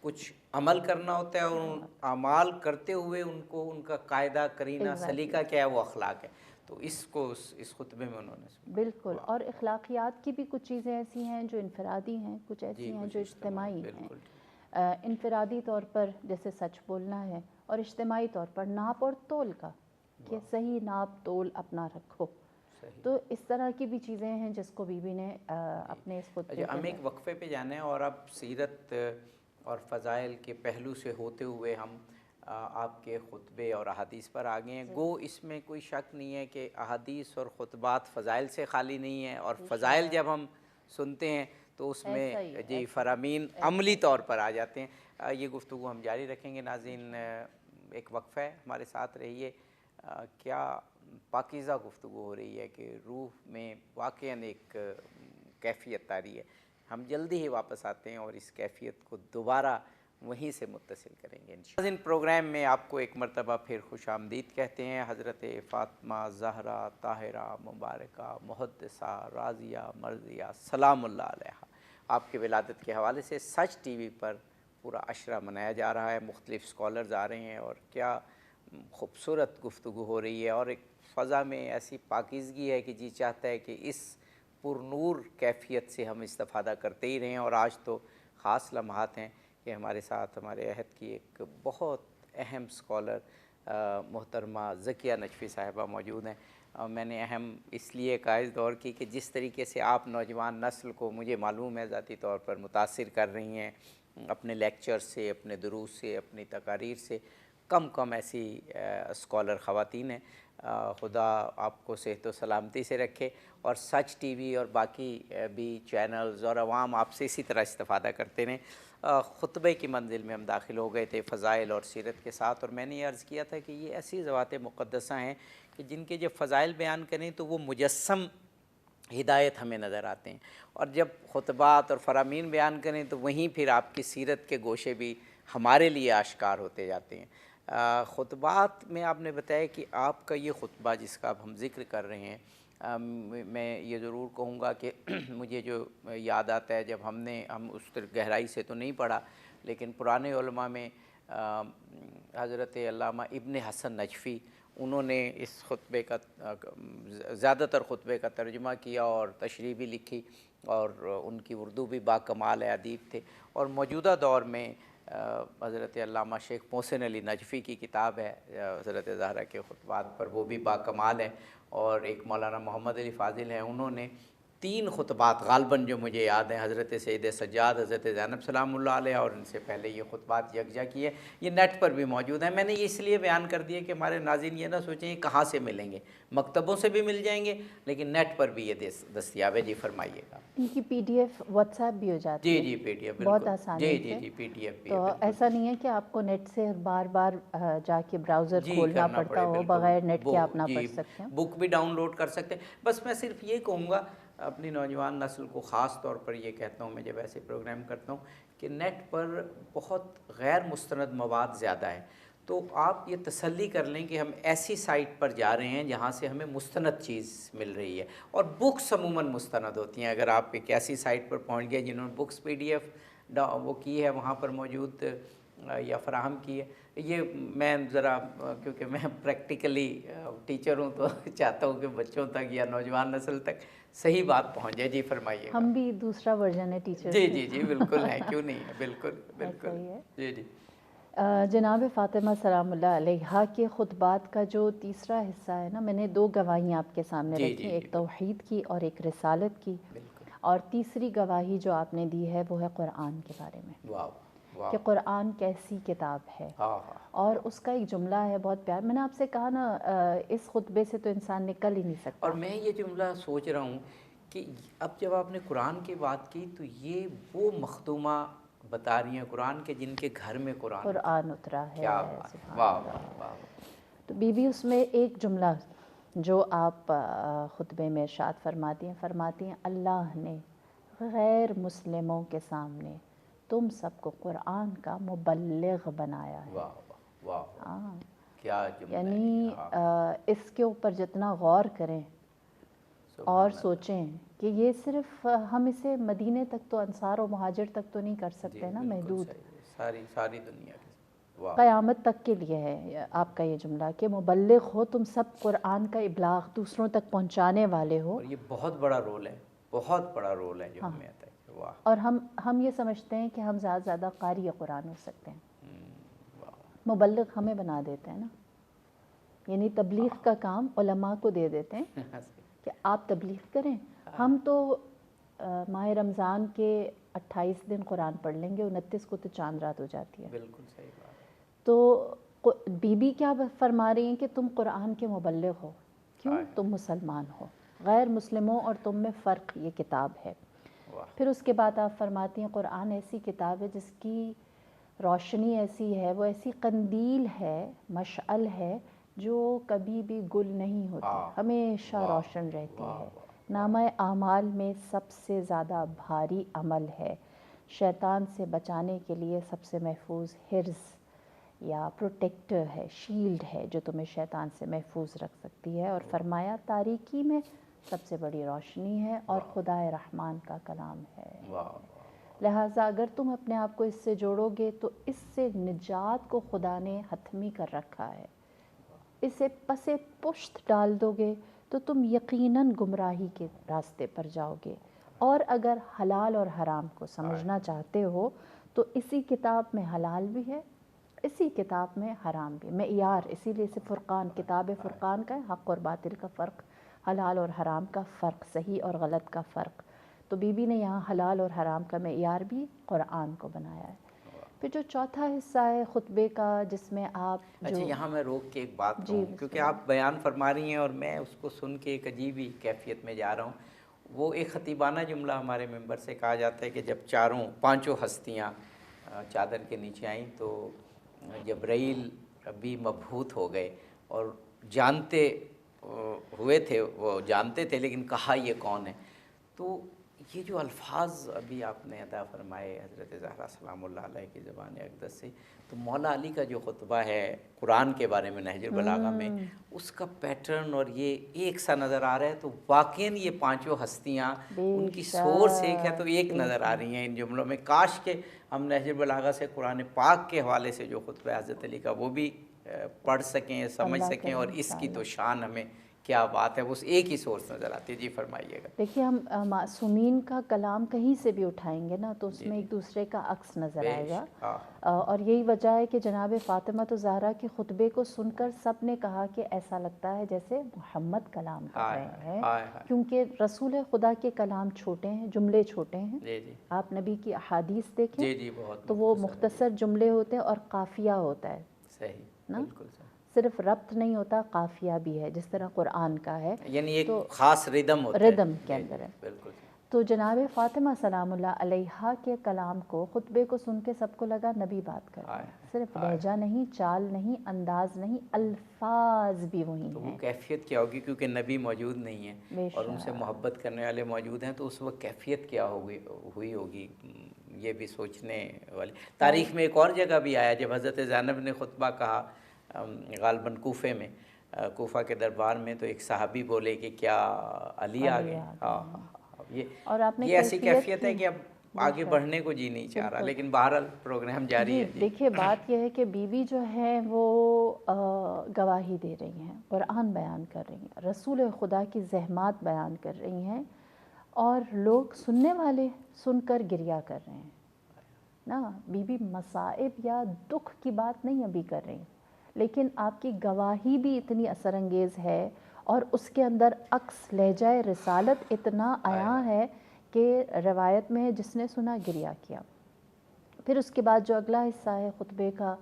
کچھ عمل کرنا ہوتا ہے، اور ان اعمال کرتے ہوئے ان کو ان کا قاعدہ کرینہ سلیقہ کیا ہے وہ اخلاق ہے. تو اس کو اس خطبے میں انہوں نے بالکل. اور اخلاقیات کی بھی کچھ چیزیں ایسی ہیں جو انفرادی ہیں، کچھ ایسی ہیں جو اجتماعی ہیں. انفرادی طور پر جیسے سچ بولنا ہے، اور اجتماعی طور پر ناپ اور تول کا، کہ صحیح ناپ تول اپنا رکھو. تو اس طرح کی بھی چیزیں ہیں جس کو بی بی نے اپنے اس خطبے ہم ایک وقفے پہ جانے ہیں، اور اب سیرت اور فضائل کے پہلو سے ہوتے ہوئے ہم آپ کے خطبے اور احادیث پر آگے ہیں. گو اس میں کوئی شک نہیں ہے کہ احادیث اور خطبات فضائل سے خالی نہیں ہیں، اور فضائل جب ہم سنتے ہیں تو اس میں فرامین عملی طور پر آ جاتے ہیں. یہ گفتگو ہم جاری رکھیں گے. ناظرین، ایک وقفہ ہے، ہمارے ساتھ رہیے. کیا پاکیزہ گفتگو ہو رہی ہے کہ روح میں واقعاً ایک کیفیت آ رہی ہے. ہم جلدی ہی واپس آتے ہیں اور اس کیفیت کو دوبارہ وہیں سے متصل کریں گے انشاءاللہ. ان پروگرام میں آپ کو ایک مرتبہ پھر خوش آمدید کہتے ہیں. حضرت فاطمہ زہرا طاہرہ مبارکہ محدثہ راضیہ مرضیہ سلام اللہ علیہا، آپ کے ولادت کے حوالے سے سچ ٹی وی پر پورا عشرہ منایا جا رہا ہے. مختلف اسکالرز آ رہے ہیں، اور کیا خوبصورت گفتگو ہو رہی ہے، اور ایک فضا میں ایسی پاکیزگی ہے کہ جی چاہتا ہے کہ اس پر نور کیفیت سے ہم استفادہ کرتے ہی رہیں. اور آج تو خاص لمحات ہیں کہ ہمارے ساتھ ہمارے عہد کی ایک بہت اہم اسکالر محترمہ زکیہ نجفی صاحبہ موجود ہیں. میں نے اہم اس لیے کہا اس دور کی کہ جس طریقے سے آپ نوجوان نسل کو مجھے معلوم ہے ذاتی طور پر متاثر کر رہی ہیں اپنے لیکچر سے، اپنے دروس سے، اپنی تقاریر سے. کم ایسی اسکالر خواتین ہیں. خدا آپ کو صحت و سلامتی سے رکھے، اور سچ ٹی وی اور باقی بھی چینلز اور عوام آپ سے اسی طرح استفادہ کرتے رہیں. خطبے کی منزل میں ہم داخل ہو گئے تھے فضائل اور سیرت کے ساتھ، اور میں نے یہ عرض کیا تھا کہ یہ ایسی ذوات مقدسہ ہیں کہ جن کے جب فضائل بیان کریں تو وہ مجسم ہدایت ہمیں نظر آتے ہیں، اور جب خطبات اور فرامین بیان کریں تو وہیں پھر آپ کی سیرت کے گوشے بھی ہمارے لیے آشکار ہوتے جاتے ہیں. خطبات میں آپ نے بتایا کہ آپ کا یہ خطبہ جس کا اب ہم ذکر کر رہے ہیں، میں یہ ضرور کہوں گا کہ مجھے جو یاد آتا ہے جب ہم اس گہرائی سے تو نہیں پڑھا، لیکن پرانے علماء میں حضرت علامہ ابن حسن نجفی، انہوں نے اس خطبے کا زیادہ تر خطبے کا ترجمہ کیا اور تشریح بھی لکھی، اور ان کی اردو بھی با کمال ادیب تھے. اور موجودہ دور میں حضرت علامہ شیخ محسن علی نجفی کی کتاب ہے حضرت زہرا کے خطبات پر، وہ بھی با کمال ہے. اور ایک مولانا محمد علی فاضل ہیں، انہوں نے 3 خطبات غالباً جو مجھے یاد ہیں، حضرت سید سجاد، حضرت زینب سلام اللہ علیہ، اور ان سے پہلے یہ خطبات یکجا کیے. یہ نیٹ پر بھی موجود ہیں. میں نے یہ اس لیے بیان کر دیا کہ ہمارے ناظرین یہ نہ سوچیں یہ کہاں سے ملیں گے، مکتبوں سے بھی مل جائیں گے لیکن نیٹ پر بھی یہ دستیاب ہے. جی فرمائیے گا. ان کی P D F WhatsApp بھی ہو جاتی ہے. جی پی ڈی ایف بہت آسانی سے. جی پی ڈی ایف بھی تو ایسا نہیں ہے کہ آپ کو نیٹ سے بار بار جا کے براؤزر کھولنا پڑتا ہو، بغیر نیٹ کے آپ نہ پڑھ سکتے ہیں. بک بھی ڈاؤن لوڈ کر سکتے ہیں. بس میں صرف یہ کہوں گا اپنی نوجوان نسل کو، خاص طور پر یہ کہتا ہوں میں جب ایسے پروگرام کرتا ہوں کہ نیٹ پر بہت غیر مستند مواد زیادہ ہے. تو آپ یہ تسلی کر لیں کہ ہم ایسی سائٹ پر جا رہے ہیں جہاں سے ہمیں مستند چیز مل رہی ہے، اور بکس عموماً مستند ہوتی ہیں. اگر آپ ایک ایسی سائٹ پر پہنچ گئے جنہوں نے بکس پی ڈی ایف وہ کی ہے، وہاں پر موجود یا فراہم کی ہے. یہ میں ذرا کیونکہ میں پریکٹیکلی ٹیچر ہوں تو چاہتا ہوں کہ بچوں تک یا نوجوان نسل تک صحیح بات پہنچ جائے. جی فرمائیے. ہم بھی دوسرا ورژن ہے ٹیچر. جی جی جی بالکل ہے، کیوں نہیں ہے، بالکل بالکل. جی جی. جناب فاطمہ سلام اللہ علیہا کے خطبات کا جو تیسرا حصہ ہے نا، میں نے 2 گواہیاں آپ کے سامنے رکھی، ایک توحید کی اور ایک رسالت کی. اور تیسری گواہی جو آپ نے دی ہے وہ ہے قرآن کے بارے میں، کہ قرآن کیسی کتاب ہے. اور اس کا ایک جملہ ہے بہت پیار، میں نے آپ سے کہا نا اس خطبے سے تو انسان نکل ہی نہیں سکتا. اور میں یہ جملہ سوچ رہا ہوں کہ اب جب آپ نے قرآن کی بات کی تو یہ وہ مخدومہ بتا رہی ہیں قرآن کے جن کے گھر میں قرآن اترا ہے. کیا بات. واہ واہ. تو بی بی اس میں ایک جملہ جو آپ خطبے میں ارشاد فرماتی ہیں اللہ نے غیر مسلموں کے سامنے تم سب کو قرآن کا مبلغ بنایا ہے. واہ واہ کیا جملہ. یعنی اس کے اوپر جتنا غور کریں اور سوچیں کہ یہ صرف ہم اسے مدینے تک تو انصار و مہاجر تک تو نہیں کر سکتے نا محدود، ساری دنیا کے قیامت تک کے لیے ہے آپ کا یہ جملہ کہ مبلغ ہو تم سب، قرآن کا ابلاغ دوسروں تک پہنچانے والے ہو. اور یہ بہت بڑا رول ہے، بہت بڑا رول ہے جو ہمیں آتا ہے. واہ. اور ہم یہ سمجھتے ہیں کہ ہم زیادہ قاری قرآن ہو سکتے ہیں. مبلغ ہمیں بنا دیتے ہیں نا، یعنی تبلیغ کا کام علماء کو دے دیتے ہیں کہ آپ تبلیغ کریں. ہم تو ماہ رمضان کے 28 دن قرآن پڑھ لیں گے، 29 کو تو چاند رات ہو جاتی ہے. بالکل صحیح بات. تو بی بی کیا فرما رہی ہیں کہ تم قرآن کے مبلغ ہو. کیوں؟ تم مسلمان ہو. غیر مسلموں اور تم میں فرق یہ کتاب ہے. پھر اس کے بعد آپ فرماتی ہیں قرآن ایسی کتاب ہے جس کی روشنی ایسی ہے، وہ ایسی قندیل ہے، مشعل ہے جو کبھی بھی گل نہیں ہوتی، ہمیشہ روشن رہتی ہے. نامہ اعمال میں سب سے زیادہ بھاری عمل ہے، شیطان سے بچانے کے لیے سب سے محفوظ حرز یا پروٹیکٹر ہے، شیلڈ ہے جو تمہیں شیطان سے محفوظ رکھ سکتی ہے. اور فرمایا تاریکی میں سب سے بڑی روشنی ہے اور خدائے رحمان کا کلام ہے. لہٰذا اگر تم اپنے آپ کو اس سے جوڑو گے تو اس سے نجات کو خدا نے حتمی کر رکھا ہے. اسے پس پشت ڈال دو گے تو تم یقیناً گمراہی کے راستے پر جاؤ گے. اور اگر حلال اور حرام کو سمجھنا چاہتے ہو تو اسی کتاب میں حلال بھی ہے، اسی کتاب میں حرام بھی. معیار اسی لیے سے فرقان، کتاب فرقان کا ہے، حق اور باطل کا فرق، حلال اور حرام کا فرق، صحیح اور غلط کا فرق. تو بی بی نے یہاں حلال اور حرام کا معیار بھی قرآن کو بنایا ہے. پھر جو چوتھا حصہ ہے خطبے کا جس میں آپ اچھا یہاں میں روک کے ایک بات کہوں کیونکہ آپ بیان فرما رہی ہیں اور میں اس کو سن کے ایک عجیب ہی کیفیت میں جا رہا ہوں. وہ ایک خطیبانہ جملہ ہمارے ممبر سے کہا جاتا ہے کہ جب پانچوں ہستیاں چادر کے نیچے آئیں تو جبرائیل بھی مبہوت ہو گئے اور جانتے ہوئے تھے، وہ جانتے تھے لیکن کہا یہ کون ہے. تو یہ جو الفاظ ابھی آپ نے ادا فرمائے حضرت زہرا سلام اللہ علیہ کی زبان اقدس سے، تو مولا علی کا جو خطبہ ہے قرآن کے بارے میں نہج البلاغہ میں، اس کا پیٹرن اور یہ ایک سا نظر آ رہا ہے. تو واقعاً یہ پانچوں ہستیاں ان کی سورس ایک ہے تو ایک نظر آ رہی ہیں ان جملوں میں. کاش کہ ہم نہج البلاغہ سے قرآن پاک کے حوالے سے جو خطبہ حضرت علی کا وہ بھی پڑھ سکیں، سمجھ سکیں، اور اس کی تو شان ہمیں کیا بات ہے، وہ ایک ہی سورس نظر آتی ہے. جی فرمائیے گا. دیکھیے ہم معصومین کا کلام کہیں سے بھی اٹھائیں گے نا تو اس میں ایک دوسرے کا عکس نظر آئے گا. اور یہی وجہ ہے کہ جناب فاطمہ زہرا کے خطبے کو سن کر سب نے کہا کہ ایسا لگتا ہے جیسے محمد کلام کر رہے ہیں، کیونکہ رسول خدا کے کلام چھوٹے ہیں، جملے چھوٹے ہیں. آپ نبی کی احادیث دیکھیں تو وہ مختصر جملے ہوتے ہیں اور قافیہ ہوتا ہے. صحیح نا، بالکل صحیح. صرف ربط نہیں ہوتا، قافیہ بھی ہے جس طرح قرآن کا ہے، یعنی ایک خاص ردم ہوتا ہے، ردم کے اندر ہے. بالکل. تو جناب فاطمہ سلام اللہ علیہا کے کلام کو، خطبے کو سن کے سب کو لگا نبی بات کر رہے ہیں. صرف لہجہ نہیں، چال نہیں، انداز نہیں، الفاظ بھی وہی ہیں. تو وہ کیفیت کیا ہوگی کیونکہ نبی موجود نہیں ہے اور ان سے محبت کرنے والے موجود ہیں، تو اس وقت کیفیت کیا ہوئی ہوگی، یہ بھی سوچنے والی. تاریخ میں ایک اور جگہ بھی آیا جب حضرت زینب نے خطبہ کہا غالباً کوفے میں، کوفہ کے دربار میں، تو ایک صحابی بولے کہ کیا علی آ گئے. یہ ایسی کیفیت ہے کہ اب آگے بڑھنے کو جی نہیں چاہ رہا، لیکن بہرحال پروگرام جاری ہے۔ دیکھیے بات یہ ہے کہ بیوی جو ہے وہ گواہی دے رہی ہیں، قرآن بیان کر رہی ہیں، رسول خدا کی زحمات بیان کر رہی ہیں، اور لوگ سننے والے سن کر گریہ کر رہے ہیں نا۔ بیوی مصائب یا دکھ کی بات نہیں ابھی کر رہی، لیکن آپ کی گواہی بھی اتنی اثر انگیز ہے، اور اس کے اندر عکس لہجہ رسالت اتنا عیاں ہے کہ روایت میں جس نے سنا گریہ کیا۔ پھر اس کے بعد جو اگلا حصہ ہے خطبے کا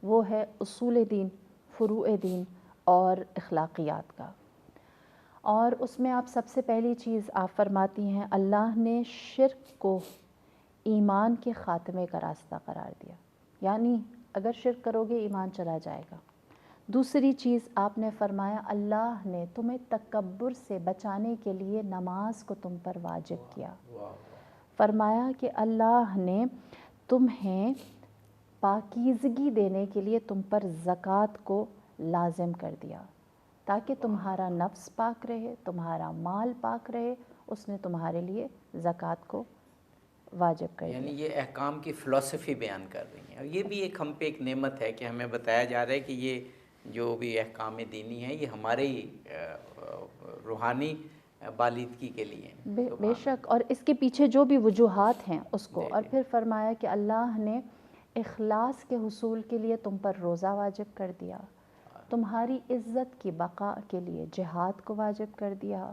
وہ ہے اصول دین، فروع دین اور اخلاقیات کا، اور اس میں آپ سب سے پہلی چیز آپ فرماتی ہیں اللہ نے شرک کو ایمان کے خاتمے کا راستہ قرار دیا، یعنی اگر شرک کرو گے ایمان چلا جائے گا۔ دوسری چیز آپ نے فرمایا اللہ نے تمہیں تکبر سے بچانے کے لیے نماز کو تم پر واجب کیا۔ فرمایا کہ اللہ نے تمہیں پاکیزگی دینے کے لیے تم پر زکوٰۃ کو لازم کر دیا، تاکہ تمہارا نفس پاک رہے، تمہارا مال پاک رہے، اس نے تمہارے لیے زکوٰۃ کو واجب کر دیا۔ یعنی یہ احکام کی فلسفی بیان کر رہی ہیں، اور یہ بھی ایک ہم پہ ایک نعمت ہے کہ ہمیں بتایا جا رہا ہے کہ یہ جو بھی احکام دینی ہیں یہ ہمارے ہی روحانی بالیدگی کے لیے ہیں۔ بے شک، اور اس کے پیچھے جو بھی وجوہات ہیں اس کو، اور پھر فرمایا کہ اللہ نے اخلاص کے حصول کے لیے تم پر روزہ واجب کر دیا، تمہاری عزت کی بقا کے لیے جہاد کو واجب کر دیا،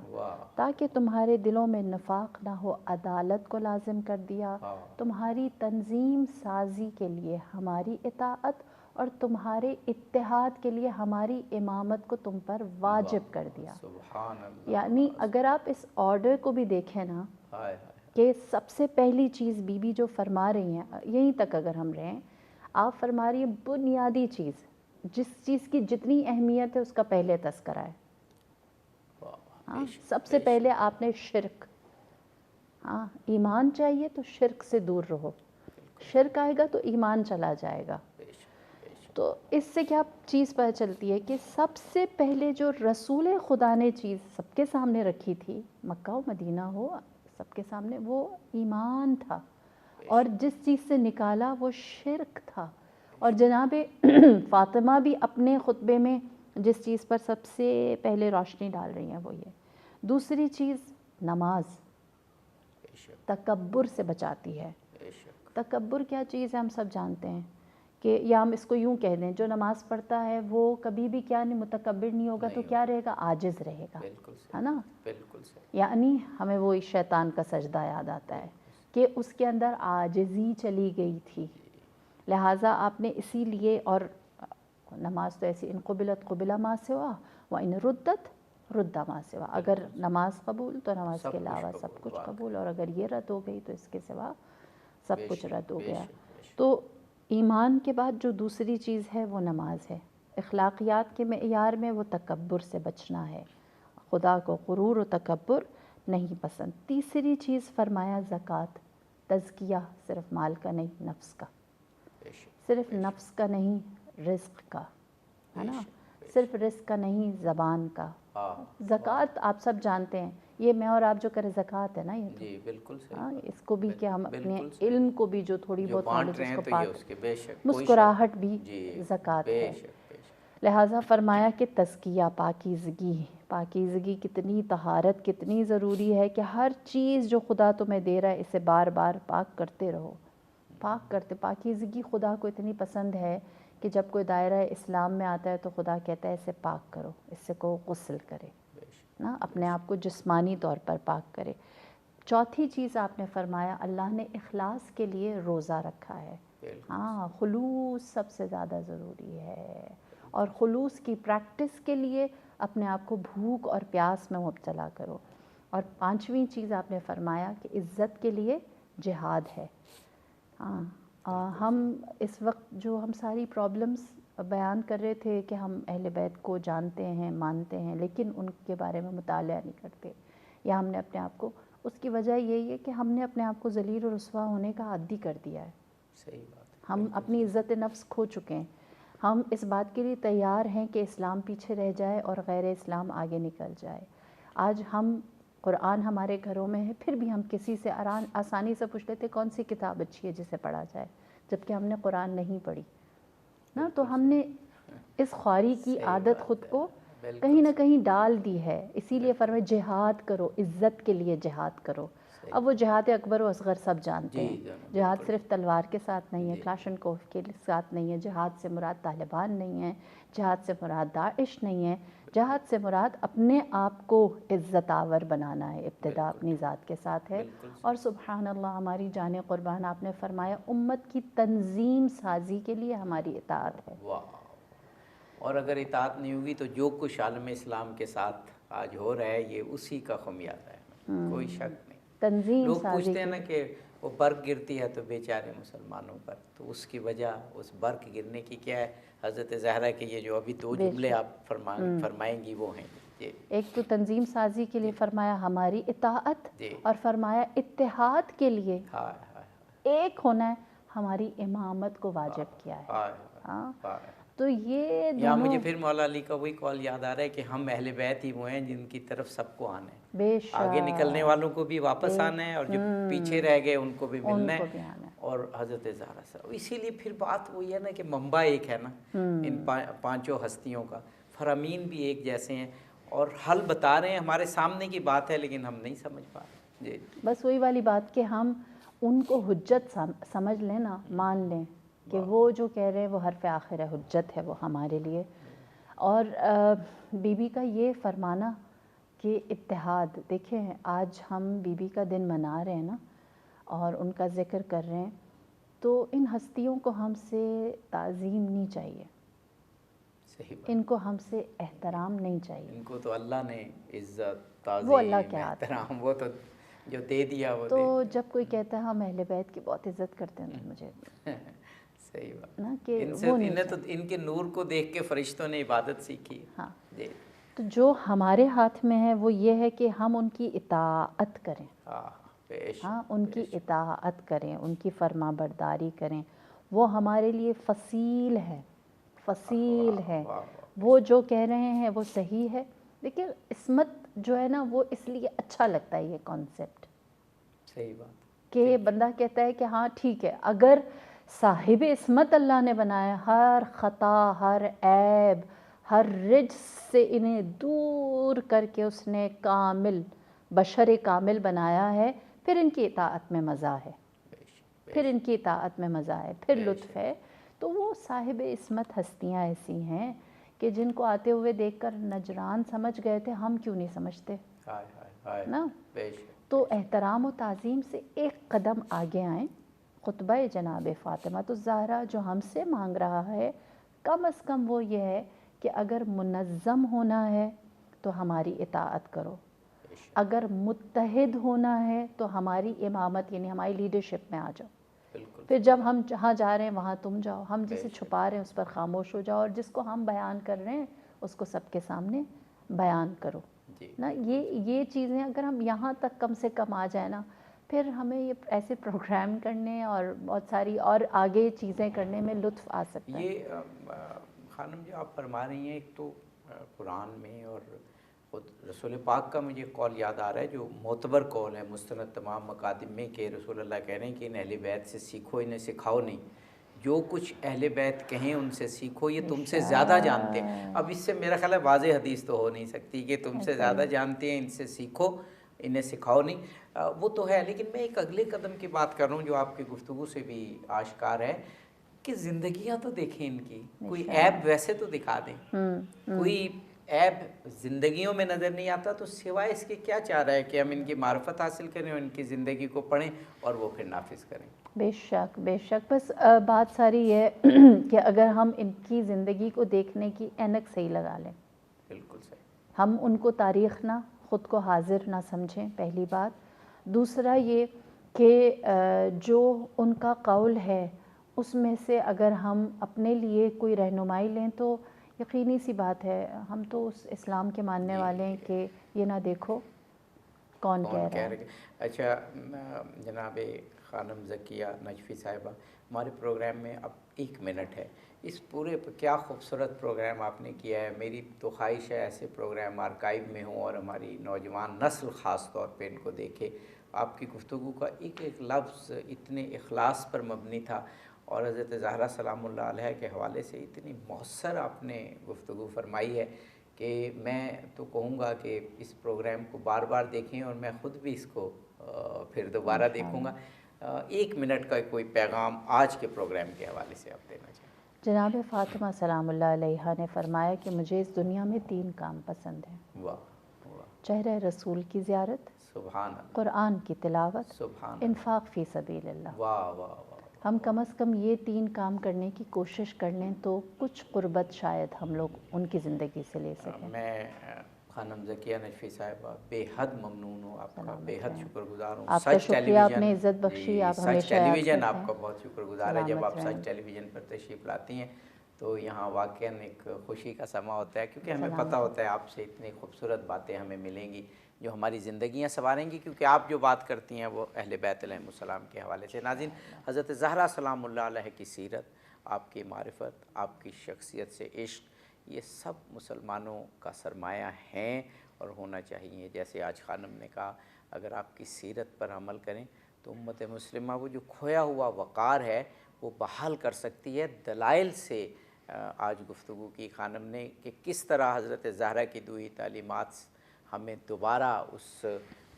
تاکہ تمہارے دلوں میں نفاق نہ ہو عدالت کو لازم کر دیا، تمہاری تنظیم سازی کے لیے ہماری اطاعت اور تمہارے اتحاد کے لیے ہماری امامت کو تم پر واجب کر دیا۔ یعنی اگر آپ اس آرڈر کو بھی دیکھیں نا کہ سب سے پہلی چیز بی بی جو فرما رہی ہیں، یہیں تک اگر ہم رہیں، آپ فرما رہی ہیں بنیادی چیز، جس چیز کی جتنی اہمیت ہے اس کا پہلے تذکرہ ہے۔ ہاں، سب سے پہلے آپ نے شرک، ہاں ایمان چاہیے تو شرک سے دور رہو، شرک آئے گا تو ایمان چلا جائے گا۔ تو اس سے کیا چیز پتہ چلتی ہے کہ سب سے پہلے جو رسول خدا نے چیز سب کے سامنے رکھی تھی، مکہ و مدینہ ہو سب کے سامنے، وہ ایمان تھا، اور جس چیز سے نکالا وہ شرک تھا۔ اور جناب فاطمہ بھی اپنے خطبے میں جس چیز پر سب سے پہلے روشنی ڈال رہی ہیں وہ یہ۔ دوسری چیز نماز تکبر سے بچاتی ہے۔ تکبر کیا چیز ہے ہم سب جانتے ہیں، کہ یا ہم اس کو یوں کہہ دیں جو نماز پڑھتا ہے وہ کبھی بھی کیا نہیں متکبر نہیں ہوگا، تو کیا رہے گا، عاجز رہے گا، ہے نا۔ یعنی ہمیں وہی شیطان کا سجدہ یاد آتا ہے کہ اس کے اندر عاجزی چلی گئی تھی، لہٰذا آپ نے اسی لیے، اور نماز تو ایسی ان قبلت قبلہ ما سوا وان ردت رد ما سوا، اگر نماز قبول تو نماز کے علاوہ سب کچھ قبول، اور اگر یہ رد ہو گئی تو اس کے سوا سب کچھ رد ہو گیا۔ تو ایمان کے بعد جو دوسری چیز ہے وہ نماز ہے۔ اخلاقیات کے معیار میں وہ تکبر سے بچنا ہے، خدا کو غرور و تکبر نہیں پسند۔ تیسری چیز فرمایا زکوٰۃ، تزکیہ صرف مال کا نہیں، نفس کا، صرف نفس کا نہیں، رزق کا، ہے نا، صرف رزق کا نہیں، زبان کا۔ زکوٰۃ آپ سب جانتے ہیں، یہ میں اور آپ جو کرے زکوٰۃ ہے نا، یہ جی بالکل صحیح، ہاں اس کو بھی کہ ہم اپنے علم کو بھی جو تھوڑی بہت نالج اس کو پاک، مسکراہٹ بھی زکوٰۃ ہے۔ لہٰذا فرمایا کہ تزکیہ، پاکیزگی، پاکیزگی کتنی، طہارت کتنی ضروری ہے، کہ ہر چیز جو خدا تمہیں دے رہا ہے اسے بار بار پاک کرتے رہو، پاک کرتے۔ پاکیزگی خدا کو اتنی پسند ہے کہ جب کوئی دائرہ اسلام میں آتا ہے تو خدا کہتا ہے اسے پاک کرو، اس سے کو غسل کرے نا، اپنے آپ کو جسمانی طور پر پاک کرے۔ چوتھی چیز آپ نے فرمایا اللہ نے اخلاص کے لیے روزہ رکھا ہے۔ ہاں، خلوص سب سے زیادہ ضروری ہے، اور خلوص کی پریکٹس کے لیے اپنے آپ کو بھوک اور پیاس میں مبتلا کرو۔ اور پانچویں چیز آپ نے فرمایا کہ عزت کے لیے جہاد ہے۔ ہاں، ہم اس وقت جو ہم ساری پرابلمز بیان کر رہے تھے کہ ہم اہل بیت کو جانتے ہیں، مانتے ہیں، لیکن ان کے بارے میں مطالعہ نہیں کرتے، یا ہم نے اپنے آپ کو، اس کی وجہ یہی ہے کہ ہم نے اپنے آپ کو ذلیل و رسوا ہونے کا عادی کر دیا ہے۔ صحیح بات ہے، ہم اپنی عزت نفس کھو چکے ہیں۔ ہم اس بات کے لیے تیار ہیں کہ اسلام پیچھے رہ جائے اور غیر اسلام آگے نکل جائے۔ آج ہم قرآن ہمارے گھروں میں ہے، پھر بھی ہم کسی سے آسانی سے پوچھ لیتے کون سی کتاب اچھی ہے جسے پڑھا جائے، جبکہ ہم نے قرآن نہیں پڑھی نا. تو ہم نے اس خواری کی عادت خود کو کہیں نہ کہیں ڈال دی ہے. اسی لیے فرمائے جہاد کرو، عزت کے لیے جہاد کرو. اب وہ جہاد اکبر و اصغر سب جانتے ہیں. جہاد صرف تلوار کے ساتھ نہیں ہے، کلاشنکوف کے ساتھ نہیں ہے. جہاد سے مراد طالبان نہیں ہے، جہاد سے مراد داعش نہیں ہے. جہاد سے مراد اپنے آپ کو عزت آور بنانا ہے. ابتدا اپنی ذات کے ساتھ ہے. اور سبحان اللہ، ہماری جان قربان، آپ نے فرمایا امت کی تنظیم سازی کے لیے ہماری اطاعت ہے. اور اگر اطاعت نہیں ہوگی تو جو کچھ عالم اسلام کے ساتھ آج ہو رہا ہے یہ اسی کا خمیازہ ہے، کوئی شک نہیں. تنظیم لوگ سازی پوچھتے ہیں نا کہ وہ برق گرتی ہے تو بیچارے مسلمانوں پر، تو اس کی وجہ اس برق گرنے کی کیا ہے؟ حضرت زہرا کے یہ جو ابھی 2 جملے آپ فرمائیں گی وہ ہیں. ایک تو تنظیم سازی کے لیے فرمایا ہماری اطاعت، اور فرمایا اتحاد کے لیے ایک ہونا ہے، ہماری امامت کو واجب کیا ہے. تو یہ یہاں مجھے پھر مولا علی کا وہی قول یاد آ رہا ہے کہ ہم اہل بیت ہی وہ ہیں جن کی طرف سب کو آنا ہے. بے شک آگے نکلنے والوں کو بھی واپس آنا ہے، اور جو پیچھے رہ گئے ان کو بھی ملنا ہے. اور حضرت زہرا صاحب، اسی لیے پھر بات وہی ہے نا کہ منبع ایک ہے نا ان 5 ہستیوں کا. فرامین بھی ایک جیسے ہیں اور حل بتا رہے ہیں، ہمارے سامنے کی بات ہے لیکن ہم نہیں سمجھ پا رہے. جی بس وہی والی بات کہ ہم ان کو حجت سمجھ لیں نا، مان لیں کہ وہ جو کہہ رہے ہیں وہ حرف آخر ہے، حجت ہے وہ ہمارے لیے. اور بی بی کا یہ فرمانا کہ اتحاد، دیکھیں آج ہم بی بی کا دن منا رہے ہیں نا اور ان کا ذکر کر رہے ہیں، تو ان ہستیوں کو ہم سے تعظیم نہیں چاہیے، ان کو ہم سے احترام نہیں چاہیے. ان کو تو اللہ نے عزت، وہ اللہ تعظیم، کے ہاتھ احترام وہ تو جو دے دیا وہ تو دے دیا. جب کوئی کہتا ہے ہم اہل بیت کی بہت عزت کرتے ہیں تو مجھے صحیح بات نا کہ انہیں تو ان کے نور کو دیکھ کے فرشتوں نے عبادت سیکھی. ہاں تو جو ہمارے ہاتھ میں ہے وہ یہ ہے کہ ہم ان کی اطاعت کریں. ہاں ان کی اطاعت کریں، ان کی فرما برداری کریں. وہ ہمارے لیے فصیل ہے، فصیل ہے. وہ جو کہہ رہے ہیں وہ صحیح ہے. لیکن عصمت جو ہے نا وہ اس لیے اچھا لگتا ہے یہ کانسیپٹ. صحیح بات کہ بندہ کہتا ہے کہ ہاں ٹھیک ہے، اگر صاحب عصمت اللہ نے بنایا، ہر خطا، ہر عیب، ہر رجس سے انہیں دور کر کے اس نے کامل بشر کامل بنایا ہے، پھر ان کی اطاعت میں مزہ ہے، پھر ان کی اطاعت میں مزہ ہے، پھر لطف ہے. تو وہ صاحب عصمت ہستیاں ایسی ہیں کہ جن کو آتے ہوئے دیکھ کر نجران سمجھ گئے تھے، ہم کیوں نہیں سمجھتے نا. تو احترام و تعظیم سے ایک قدم آگے آئیں. خطبہ جناب فاطمہ الزہرا جو ہم سے مانگ رہا ہے، کم از کم وہ یہ ہے کہ اگر منظم ہونا ہے تو ہماری اطاعت کرو، اگر متحد ہونا ہے تو ہماری امامت یعنی ہماری لیڈرشپ میں آ جاؤ. پھر جب ہم جہاں جا رہے ہیں وہاں تم جاؤ، ہم جسے چھپا رہے ہیں اس پر خاموش ہو جاؤ، اور جس کو ہم بیان کر رہے ہیں اس کو سب کے سامنے بیان کرو نا. یہ چیزیں اگر ہم یہاں تک کم سے کم آ جائیں نا، پھر ہمیں یہ ایسے پروگرام کرنے اور بہت ساری اور آگے چیزیں کرنے میں لطف آ سکتا ہے. یہ خانم جو آپ فرما رہی ہیں، ایک تو قرآن میں اور خود رسول پاک کا مجھے قول یاد آ رہا ہے جو معتبر قول ہے مستند تمام مقادم میں، کہ رسول اللہ کہہ رہے ہیں کہ ان اہل بیت سے سیکھو، انہیں سکھاؤ نہیں. جو کچھ اہل بیت کہیں ان سے سیکھو، یہ تم سے زیادہ جانتے ہیں. اب اس سے میرا خیال ہے واضح حدیث تو ہو نہیں سکتی کہ تم سے زیادہ جانتے ہیں، ان سے سیکھو، انہیں سکھاؤ نہیں. وہ تو ہے، لیکن میں ایک اگلے قدم کی بات کر رہا ہوں جو آپ کی گفتگو سے بھی آشکار ہے کہ زندگیاں تو دیکھیں ان کی، کوئی عیب ویسے تو دکھا دیں. کوئی عیب زندگیوں میں نظر نہیں آتا، تو سوائے اس کے کیا چاہ رہا ہے کہ ہم ان کی معرفت حاصل کریں اور ان کی زندگی کو پڑھیں اور وہ پھر نافذ کریں. بے شک بے شک. بس بات ساری یہ کہ اگر ہم ان کی زندگی کو دیکھنے کی اینک صحیح لگا لیں، بالکل صحیح، ہم ان کو تاریخ نہ، خود کو حاضر نہ سمجھیں، پہلی بات. دوسرا یہ کہ جو ان کا قول ہے اس میں سے اگر ہم اپنے لیے کوئی رہنمائی لیں تو یقینی سی بات ہے ہم تو اس اسلام کے ماننے والے ہیں کہ یہ نہ دیکھو کون کہہ رہا ہے؟ اچھا جناب خانم ذکیہ نجفی صاحبہ، ہمارے پروگرام میں اب 1 منٹ ہے، اس پورے کیا خوبصورت پروگرام آپ نے کیا ہے. میری تو خواہش ہے ایسے پروگرام آرکائیو میں ہوں اور ہماری نوجوان نسل خاص طور پہ ان کو دیکھے. آپ کی گفتگو کا ایک ایک لفظ اتنے اخلاص پر مبنی تھا اور حضرت زہرا سلام اللہ علیہ کے حوالے سے اتنی مؤثر آپ نے گفتگو فرمائی ہے کہ میں تو کہوں گا کہ اس پروگرام کو بار بار دیکھیں اور میں خود بھی اس کو پھر دوبارہ دیکھوں گا. 1 منٹ کا کوئی پیغام آج کے پروگرام کے حوالے سے آپ دینا چاہیں. جناب فاطمہ سلام اللہ علیہا نے فرمایا کہ مجھے اس دنیا میں 3 کام پسند ہیں. واہ واہ، چہرہ رسول کی زیارت، سبحان اللہ، قرآن کی تلاوت، سبحان اللہ، انفاق فی سبیل اللہ. واہ واہ واہ. ہم کم از کم یہ 3 کام کرنے کی کوشش کر لیں تو کچھ قربت شاید ہم لوگ ان کی زندگی سے لے سکیں. میں خانم ذکیہ نجفی صاحبہ بے حد ممنون ہوں آپ کا، بے حد شکر گزار ہوں. آپ کا شکریہ، آپ نے عزت بخشی. آپ سچ ہمیشہ ٹیلی یاد ویژن کرتے آپ ہیں. کا بہت شکر گزار ہے. جب آپ سچ ٹیلی ویژن پر تشریف لاتی ہیں تو یہاں واقعاً ایک خوشی کا سما ہوتا ہے، کیونکہ ہمیں پتہ ہوتا ہے آپ سے اتنی خوبصورت باتیں ہمیں ملیں گی جو ہماری زندگیاں سنواریں گی، کیونکہ آپ جو بات کرتی ہیں وہ اہل بیت علیہم السلام کے حوالے سے. ناظرین، حضرت زہرا سلام اللہ علیہ کی سیرت، آپ کی معرفت، آپ کی شخصیت سے عشق، یہ سب مسلمانوں کا سرمایہ ہیں اور ہونا چاہیے. جیسے آج خانم نے کہا، اگر آپ کی سیرت پر عمل کریں تو امت مسلمہ وہ جو کھویا ہوا وقار ہے وہ بحال کر سکتی ہے. دلائل سے آج گفتگو کی خانم نے کہ کس طرح حضرت زہرا کی دوئی تعلیمات ہمیں دوبارہ اس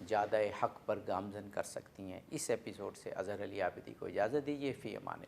جادہ حق پر گامزن کر سکتی ہیں. اس ایپیسوڈ سے اظہر علی عابدی کو اجازت دیجیے. فی امان اللہ.